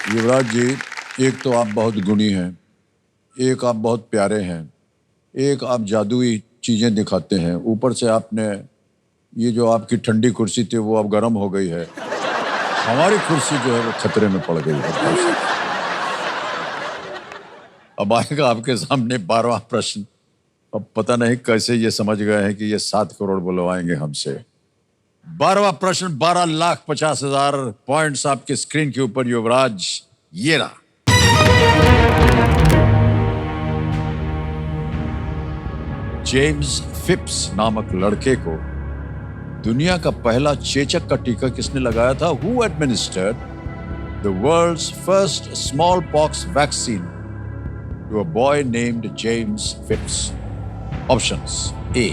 युवराज जी, एक तो आप बहुत गुणी हैं, एक आप बहुत प्यारे हैं, एक आप जादुई चीजें दिखाते हैं, ऊपर से आपने ये जो आपकी ठंडी कुर्सी थी वो अब गर्म हो गई है। हमारी कुर्सी जो है वो खतरे में पड़ गई है। अब आएगा आपके सामने 12वां प्रश्न। अब पता नहीं कैसे ये समझ गए हैं कि ये 7 करोड़ बुलवाएंगे हमसे। 12वां प्रश्न, 12,50,000 पॉइंट्स आपके स्क्रीन के ऊपर युवराज, ये रहा। जेम्स फिप्स नामक लड़के को दुनिया का पहला चेचक का टीका किसने लगाया था? Who administered the world's first smallpox vaccine to a boy named James Phipps? Options: A.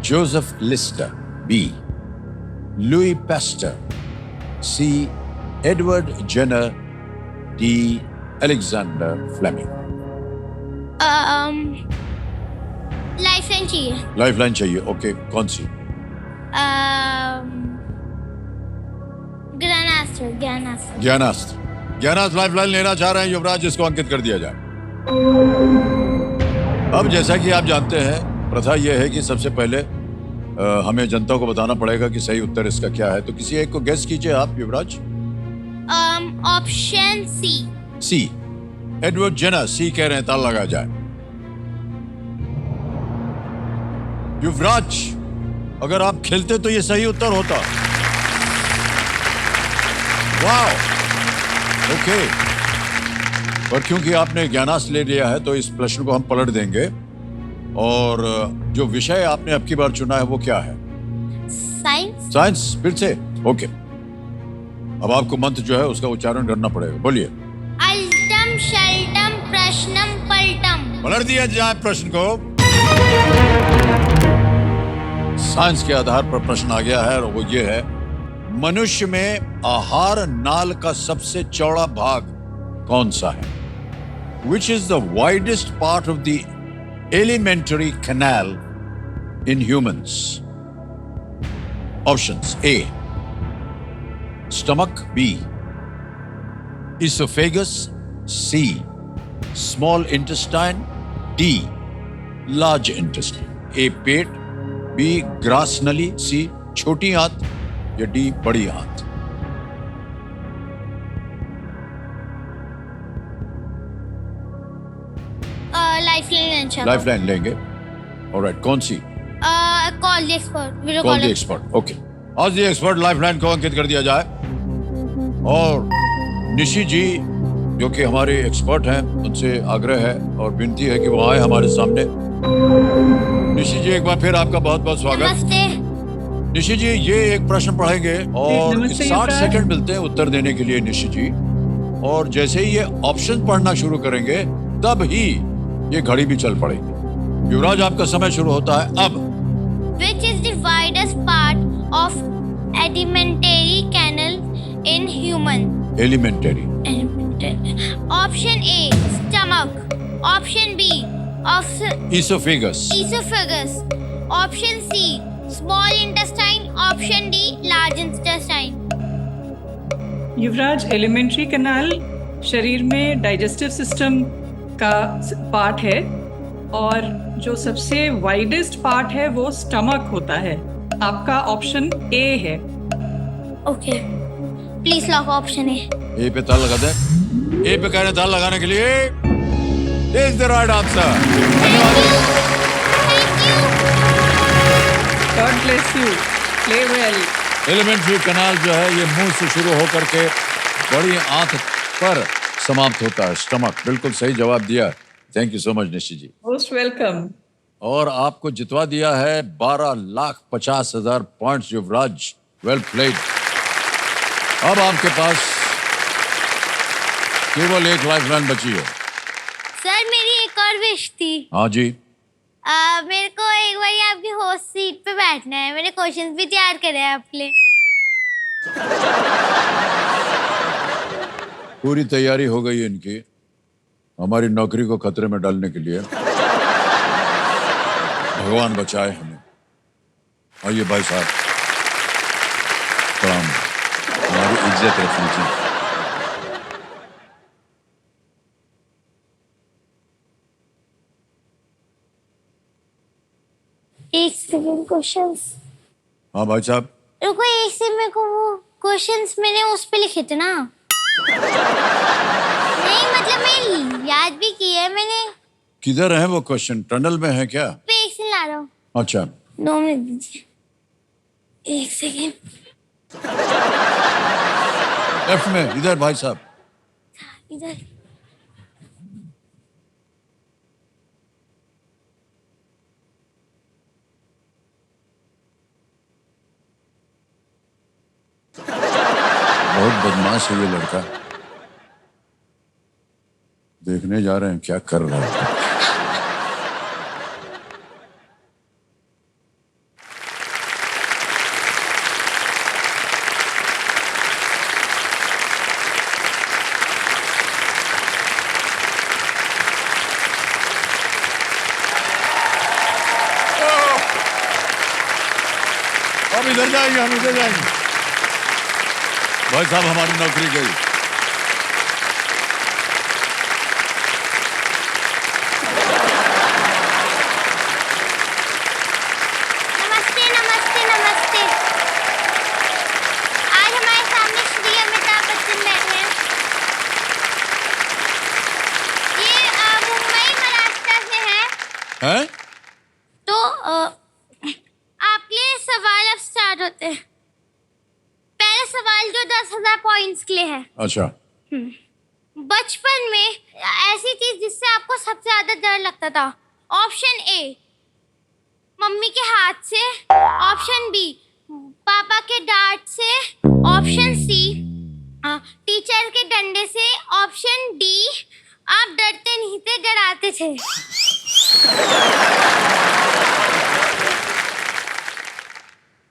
Joseph Lister, B. Louis Pasteur, C. Edward Jenner, D. Alexander Fleming। Lifeline चाहिए। लाइफलाइन चाहिए, ओके। कौन सी? ज्ञानास्त्र लाइफलाइन लेना चाह रहे हैं युवराज, जिसको अंकित कर दिया जाए। अब जैसा कि आप जानते हैं, प्रथा यह है कि सबसे पहले हमें जनता को बताना पड़ेगा कि सही उत्तर इसका क्या है। तो किसी एक को गेस कीजिए आप Yuvraj. Option C. C, Edward Jenner. C कह रहे हैं, ताल लगा जाए। युवराज, अगर आप खेलते तो ये सही उत्तर होता। वाह, ओके। पर क्योंकि आपने ज्ञानास्त्र ले लिया है तो इस प्रश्न को हम पलट देंगे, और जो विषय आपने अब की बार चुना है वो क्या है? साइंस। साइंस फिर से, ओके। अब आपको मंत्र जो है उसका उच्चारण करना पड़ेगा, बोलिए। अल्टम शल्टम प्रश्नम पलटम। पलट दिया जाए प्रश्न को। साइंस के आधार पर प्रश्न आ गया है और वो ये है, मनुष्य में आहार नाल का सबसे चौड़ा भाग कौन सा है? Which is the widest part of the alimentary canal in humans? Options: A, stomach; B, esophagus; C, small intestine; D, large intestine. A, pet; B, grass नली; C, छोटी आंत; या D, बड़ी आंत. लाइफलाइन अच्छा लाइफलाइन लेंगे. ऑलराइट, कौन सी? Call the expert, video call call the expert. Okay, आज द एक्सपर्ट लाइफलाइन को अंकित कर दिया जाए. और निशी जी जो कि हमारे एक्सपर्ट हैं, उनसे आग्रह है और विनती है कि वो आए हमारे सामने. निशी जी, एक बार फिर आपका बहुत बहुत स्वागत. नमस्ते। निशी जी, ये एक प्रश्न पढ़ेंगे और नमस्ते 60 युवराज। सेकंड मिलते हैं उत्तर देने के लिए निशी जी. और जैसे ही ये ऑप्शन पढ़ना शुरू करेंगे तब ही ये घड़ी भी चल पड़ेगी. युवराज, आपका समय शुरू होता है अब. Which is the widest part of alimentary canal in human? Elementary. Option A, stomach. Option B, Esophagus. esophagus. Option C, small intestine. Option D, large intestine. Yuvraj, alimentary canal शरीर में डाइजेस्टिव सिस्टम का part है और जो सबसे widest part है वो stomach होता है. आपका ऑप्शन ए है. Okay. Please lock option A. ए पे ताल लगा दें. ए पे कह रहे ताल लगाने के लिए. Is the right answer. धन्यवाद. Thank you. God bless you. Play well. Alimentary canal जो है ये मुंह से शुरू होकर के बड़ी आंत पर समाप्त होता है. स्टमक. बिल्कुल सही जवाब दिया. Thank you so much Nishi ji. Most welcome. और आपको जितवा दिया है 12,50,000 पॉइंट्स युवराज. Well played. अब आपके पास केवल एक लाइफलाइन बची है. सर, मेरी एक और विश थी. हाँ जी. मेरे को एक बार आपकी होस्ट सीट पे बैठना है. मैंने क्वेश्चंस भी तैयार करे हैं आपके लिए. पूरी तैयारी हो गई है इनकी हमारी नौकरी को खतरे में डालने के लिए. भगवान बचाए हमें. आइए भाई साहब, प्रणाम. हमारी इज्जत रख लीजिए. एक सेकंड. क्वेश्चंस हाँ भाई साहब. रुको, एक से मेरे को वो क्वेश्चंस मैंने उस पे लिखे थे ना. नहीं, मतलब मैं याद भी किया है मैंने. किधर है वो क्वेश्चन? टनल में है क्या? पे एक से ला रहा हूँ. अच्छा. 2 मिनट दीजिए. एक सेकंड. लेफ्ट में इधर भाई साहब. इधर. बहुत बदमाश है ये लड़का. देखने जा रहे हैं क्या कर रहा है. अब इधर जाएंगे, हम इधर जाएंगे. भाई साहब, हमारी नौकरी गई. नमस्ते नमस्ते नमस्ते. आज हमारे सामने श्री अमिताभ बच्चन बैठे हैं. ये मुंबई महाराष्ट्र से हैं. हैं? तो आपके लिए सवाल अब स्टार्ट होते हैं. पहला सवाल जो 10,000 पॉइंट्स के लिए है. अच्छा. बचपन में ऐसी चीज जिससे आपको सबसे ज्यादा डर लगता था. ऑप्शन ए, मम्मी के हाथ से. ऑप्शन बी, पापा के डांट से. ऑप्शन सी, टीचर के डंडे से. ऑप्शन डी, आप डरते नहीं थे, डराते थे.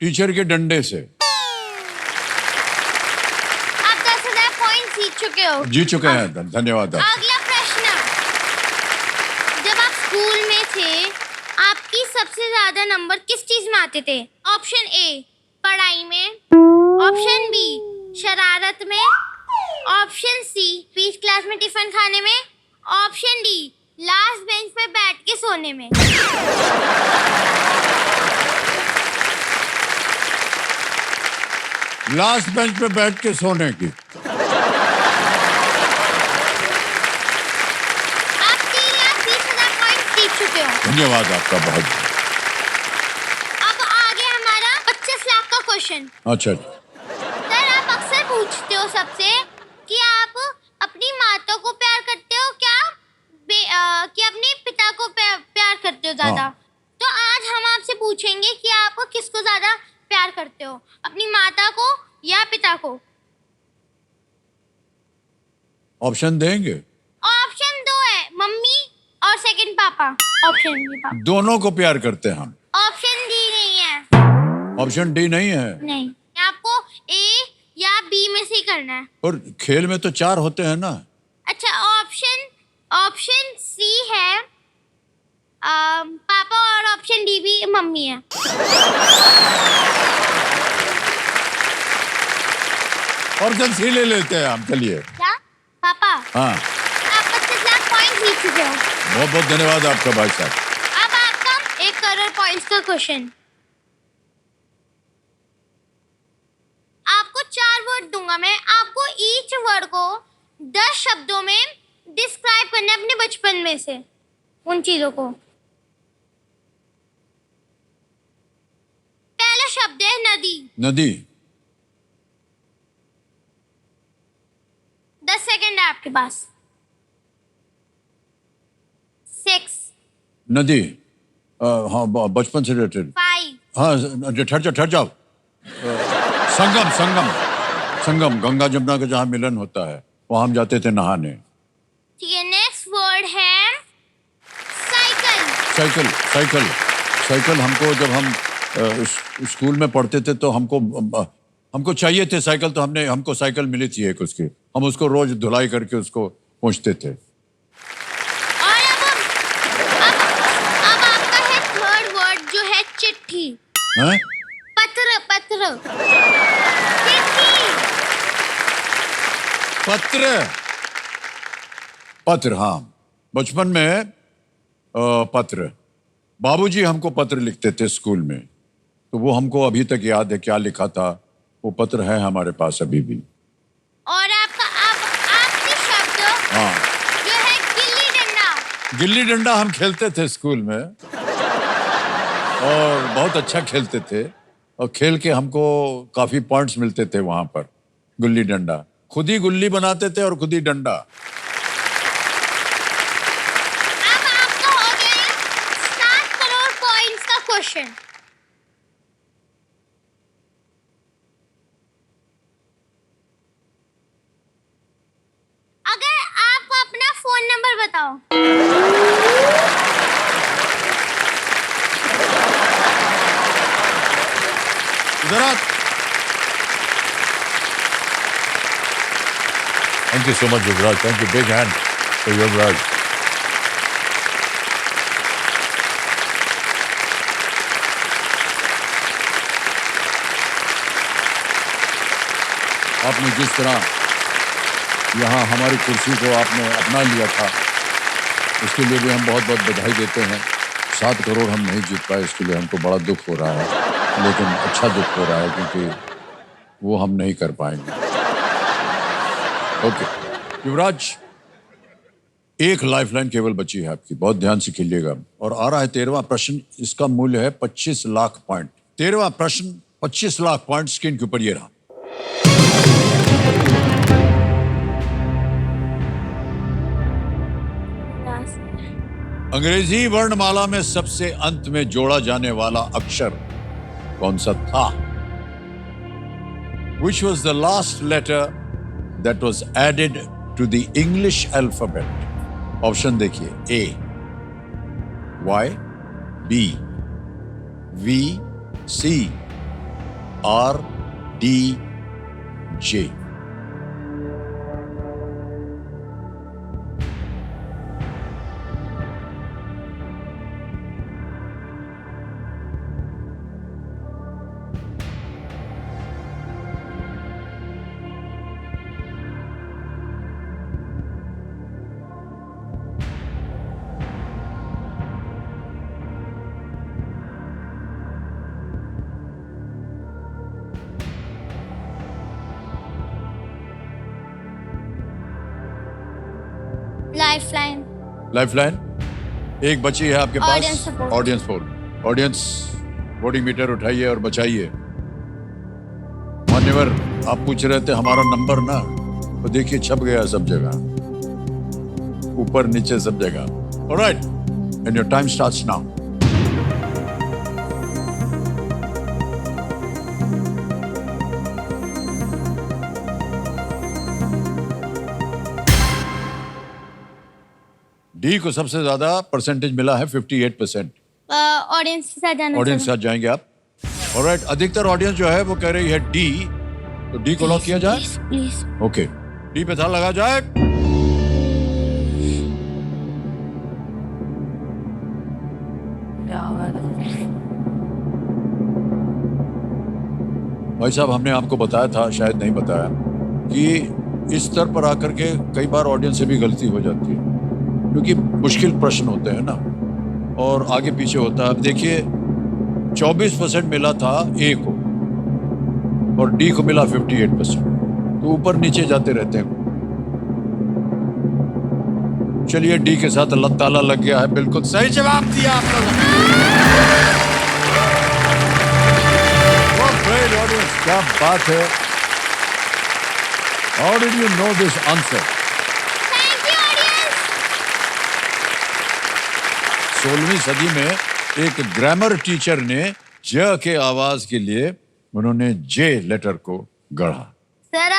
टीचर के डंडे से. चुके हो। जीत चुके हैं, धन्यवाद। अगला प्रश्न, जब आप स्कूल में थे आपकी सबसे ज्यादा नंबर किस चीज में आते थे? ऑप्शन ए पढ़ाई में, ऑप्शन बी शरारत में, ऑप्शन सी बीच क्लास में टिफिन खाने में, ऑप्शन डी लास्ट बेंच पे बैठ के सोने में। लास्ट बेंच पे बैठ के सोने की। आप 3,20,000 पॉइंट जीत चुके हो। धन्यवाद आपका बहुत। अब आगे हमारा 25 लाख का क्वेश्चन। अच्छा, सर आप अक्सर पूछते हो सबसे कि आप अपनी माता को प्यार करते हो क्या कि अपने पिता को प्यार करते हो ज्यादा? हाँ। तो आज हम आपसे पूछेंगे कि आप किसको ज्यादा प्यार करते हो, अपनी माता को या पिता को? ऑप्शन देंगे? ऑप्शन 2 है, मम्मी और सेकंड पापा। ऑप्शन डी पापा। दोनों को प्यार करते हैं हम। ऑप्शन डी नहीं है। ऑप्शन डी नहीं है। नहीं, आपको ए या बी में से ही करना है। और खेल में तो 4 होते हैं ना। अच्छा, ऑप्शन सी है पापा और ऑप्शन डी भी मम्मी है। ऑप्शन सी ले लेते हैं हम, चलिए। क्या पापा? हाँ, आप 25 लाख पॉइंट जीत चुके हो। बहुत बहुत धन्यवाद आपका भाई साहब। अब आपका 1 करोड़ पॉइंट्स का क्वेश्चन। आपको 4 वर्ड दूंगा मैं, आपको ईच वर्ड को 10 शब्दों में डिस्क्राइब करना है अपने बचपन में से उन चीजों को। पहला शब्द है नदी। नदी। 10 सेकंड है आपके पास। 6, नदी। हाँ, बचपन से रिलेटेड। 5, हाँ, ठहर जाओ। संगम, संगम, संगम, गंगा जमुना का जहाँ मिलन होता है वहां हम जाते थे नहाने। ठीक है। नेक्स्ट वर्ड है साइकिल। Cycle, cycle, cycle. हमको जब हम स्कूल में पढ़ते थे तो हमको चाहिए थे साइकिल, तो हमको साइकिल मिली थी एक उसकी। हम उसको रोज धुलाई करके उसको पोंछते थे। और अब आपका है थर्ड वर्ड जो है चिट्ठी। हैं? पत्र, पत्र, चिट्ठी। पत्र, पत्र। हाँ, बचपन में पत्र। बाबूजी हमको पत्र लिखते थे स्कूल में, तो वो हमको अभी तक याद है क्या लिखा था। वो पत्र है हमारे पास अभी भी। और आपका अब आखिरी शब्द हाँ, जो है गिल्ली डंडा। गिल्ली डंडा हम खेलते थे स्कूल में और बहुत अच्छा खेलते थे, और खेल के हमको काफी पॉइंट्स मिलते थे वहां पर। गुल्ली डंडा, खुद ही गुल्ली बनाते थे और खुद ही डंडा। अब आपका हो गया 7 करोड़ पॉइंट्स का क्वेश्चन। अगर आप अपना फोन नंबर बताओ। इधर आ। Thank you so much, Yuvraj. Thank you. Big hand for Yuvraj. आपने जिस तरह यहाँ हमारी कुर्सी को आपने अपना लिया था, उसके लिए भी हम बहुत बहुत बधाई देते हैं। 7 करोड़ हम नहीं जीत पाए, इसके लिए हमको बड़ा दुख हो रहा है, लेकिन अच्छा दुख हो रहा है क्योंकि वो हम नहीं कर पाएंगे। ओके युवराज, एक लाइफलाइन केवल बची है आपकी, बहुत ध्यान से खेलिएगा। और आ रहा है 13वां प्रश्न, इसका मूल्य है 25 लाख पॉइंट। 13वां प्रश्न 25 लाख पॉइंट स्क्रीन के ऊपर ये रहा। अंग्रेजी वर्णमाला में सबसे अंत में जोड़ा जाने वाला अक्षर कौन सा था? Which was the last letter that was added to the English alphabet? Option देखिए, A, Y, B, V, C, R, D, J। Lifeline. Lifeline एक बची है आपके Audience पास। support। Audience poll. Audience voting meter उठाइए और बचाइए। मान्यवर, आप पूछ रहे थे हमारा नंबर ना, तो देखिए छप गया सब जगह, ऊपर नीचे सब जगह। Alright, and your time starts now. D को सबसे ज्यादा परसेंटेज मिला है 58%। ऑडियंस के साथ जाना ऑडियंस के साथ जाएंगे आप। ऑलराइट, अधिकतर ऑडियंस जो है वो कह रही है डी, तो डी को लॉक किया जाए। प्लीज। ओके, डी पे ताला लगा जाए। भाई साहब, हमने आपको बताया था, शायद नहीं बताया, कि इस स्तर पर आकर के कई बार ऑडियंस से भी गलती हो जाती है, क्योंकि मुश्किल प्रश्न होते हैं ना, और आगे पीछे होता है। अब देखिए 24% मिला था ए को और डी को मिला 58%, तो ऊपर नीचे जाते रहते हैं। चलिए, डी के साथ ताला लग गया है। बिल्कुल सही जवाब दिया आप लोगों ने। Great audience, क्या बात है। How did you know this answer? Thank you audience. 16वीं सदी में एक ग्रामर टीचर ने ज के आवाज के लिए उन्होंने जे लेटर को गढ़ा। सर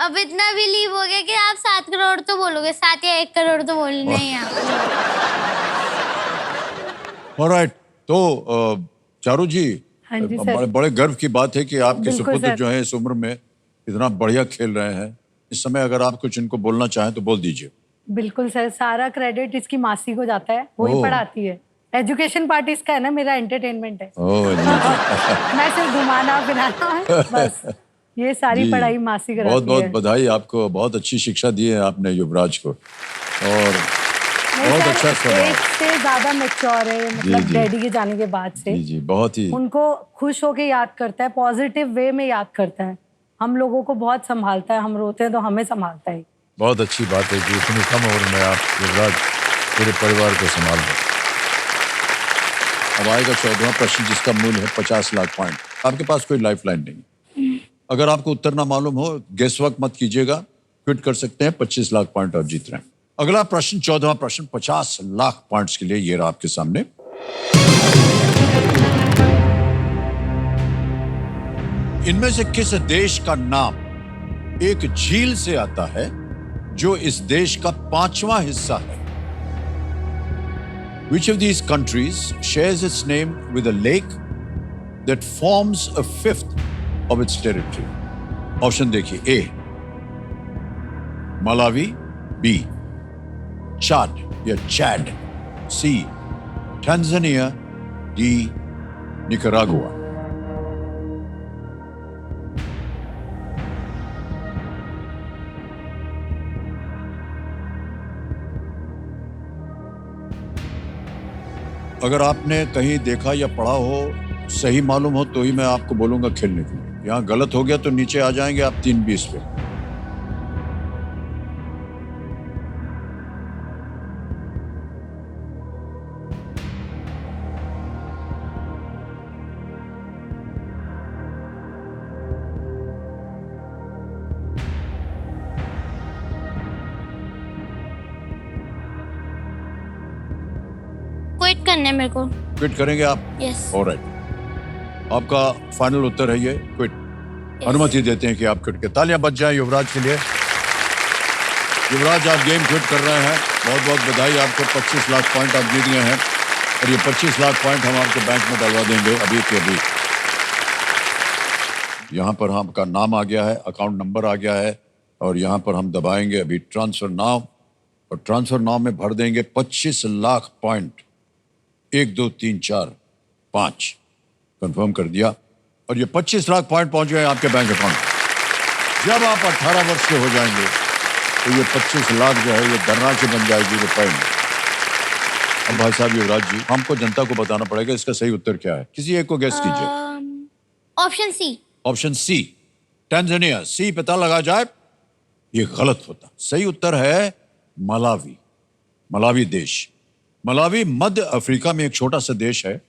अब इतना बिलीव हो गया कि आप 7 करोड़ तो बोलोगे, 7 या 1 करोड़ तो बोलने ही आप। ऑलराइट, तो चारू जी, हाँ जी सर। बड़े गर्व की बात है कि आपके बिल्कुल सुपुत्र सर। जो है इस उम्र में इतना बढ़िया खेल रहे हैं। इस समय अगर आप कुछ इनको बोलना चाहें तो बोल दीजिए। बिल्कुल सर, सारा क्रेडिट इसकी मासी को जाता है, वो ही ओह। पढ़ाती है। एजुकेशन पार्ट इसका है ना, मेरा एंटरटेनमेंट है। ओह जी, जी। मैं सिर्फ घुमाना फिराना है, बस ये सारी जी, पढ़ाई मासी कराती बहुत बहुत है। बधाई आपको, बहुत अच्छी शिक्षा दी है आपने युवराज को, और नहीं बहुत सर, अच्छा स्वभाव। एक से ज्यादा मैच्योर है, मतलब जी। डैडी के जाने के बाद से। जी जी, बहुत ही। उनको खुश होके याद करता है, पॉजिटिव वे में याद करता है। हम लोगों को बहुत संभालता है, हम रोते हैं तो हमें संभालता है। बहुत अच्छी बात है कि इतनी कम उम्र में आप युवराज पूरे परिवार को संभाल रहे। अब आएगा 14वां प्रश्न, जिसका मूल्य है 50 लाख पॉइंट। आपके पास कोई लाइफलाइन नहीं। अगर आपको उत्तर ना मालूम हो, गेस वर्क मत कीजिएगा, क्विट कर सकते हैं। 25 लाख पॉइंट आप जीत रहे हैं। अगला प्रश्न, 14वां प्रश्न, 50 लाख पॉइंट्स के लिए ये रहा आपके सामने। इनमें से किस देश का नाम एक झील से आता है जो इस देश का 5वां हिस्सा है? Which of these countries shares its name with a lake that forms a fifth of its territory? Option देखिए। ए मलावी, बी चाड या चैड, सी टंजानिया, डी निकरागुआ। अगर आपने कहीं देखा या पढ़ा हो, सही मालूम हो, तो ही मैं आपको बोलूंगा खेलने के लिए। यहाँ गलत हो गया तो नीचे आ जाएंगे आप 3-20 पे। क्विट करना है मेरे को। क्विट करेंगे आप? यस। ऑलराइट, आपका फाइनल उत्तर है ये, क्विट। अनुमति देते हैं कि आप क्विट के। तालियां बज जाएं युवराज के लिए। युवराज, आप गेम क्विट कर रहे हैं, बहुत बहुत बधाई आपको। 25 लाख पॉइंट आप जीत गए हैं, और ये 25 लाख पॉइंट हम आपके बैंक में डलवा देंगे अभी के अभी। यहाँ पर आपका नाम आ गया है, अकाउंट नंबर आ गया है, और यहाँ पर हम दबाएंगे अभी ट्रांसफर नाउ, और ट्रांसफर नाउ में भर देंगे 25 लाख पॉइंट। 1 2 3 4 5 कंफर्म कर दिया, और ये 25 लाख पॉइंट पहुंच गए आपके बैंक अकाउंट। जब आप 18 वर्ष के हो जाएंगे तो ये 25 लाख जो है ये धनराशि बन जाएगी रुपए में। अब भाई साहब युवराज जी, हमको जनता को बताना पड़ेगा इसका सही उत्तर क्या है। किसी एक को गेस कीजिए। Option C. Option C टंजानिया। सी पता लगा जाए, ये गलत होता। सही उत्तर है मलावी। मलावी देश, मलावी मध्य अफ्रीका में एक छोटा सा देश है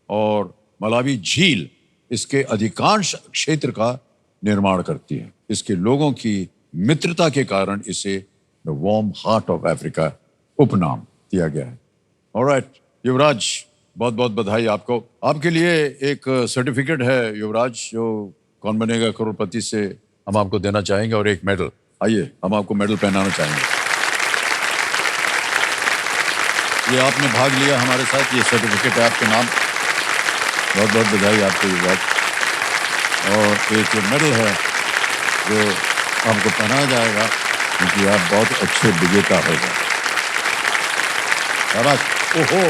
और मलावी झील इसके अधिकांश क्षेत्र का निर्माण करती है। इसके लोगों की मित्रता के कारण इसे the warm heart of Africa उपनाम दिया गया है। ऑलराइट युवराज, बहुत बहुत बधाई आपको। आपके लिए एक सर्टिफिकेट है युवराज, जो कौन बनेगा करोड़पति से हम आपको देना चाहेंगे, और एक मेडल। आइए हम आपको मेडल पहनाना चाहेंगे। ये आपने भाग लिया हमारे साथ, ये सर्टिफिकेट है आपके नाम। बहुत बहुत बधाई आपको युवराज। और एक मेडल है जो आपको पहनाया जाएगा क्योंकि आप बहुत अच्छे विजेता हो गए। ओहो,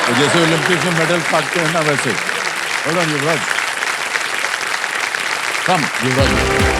तो जैसे ओलंपिक में मेडल पाते हैं ना, वैसे। युवराज, कम युवराज।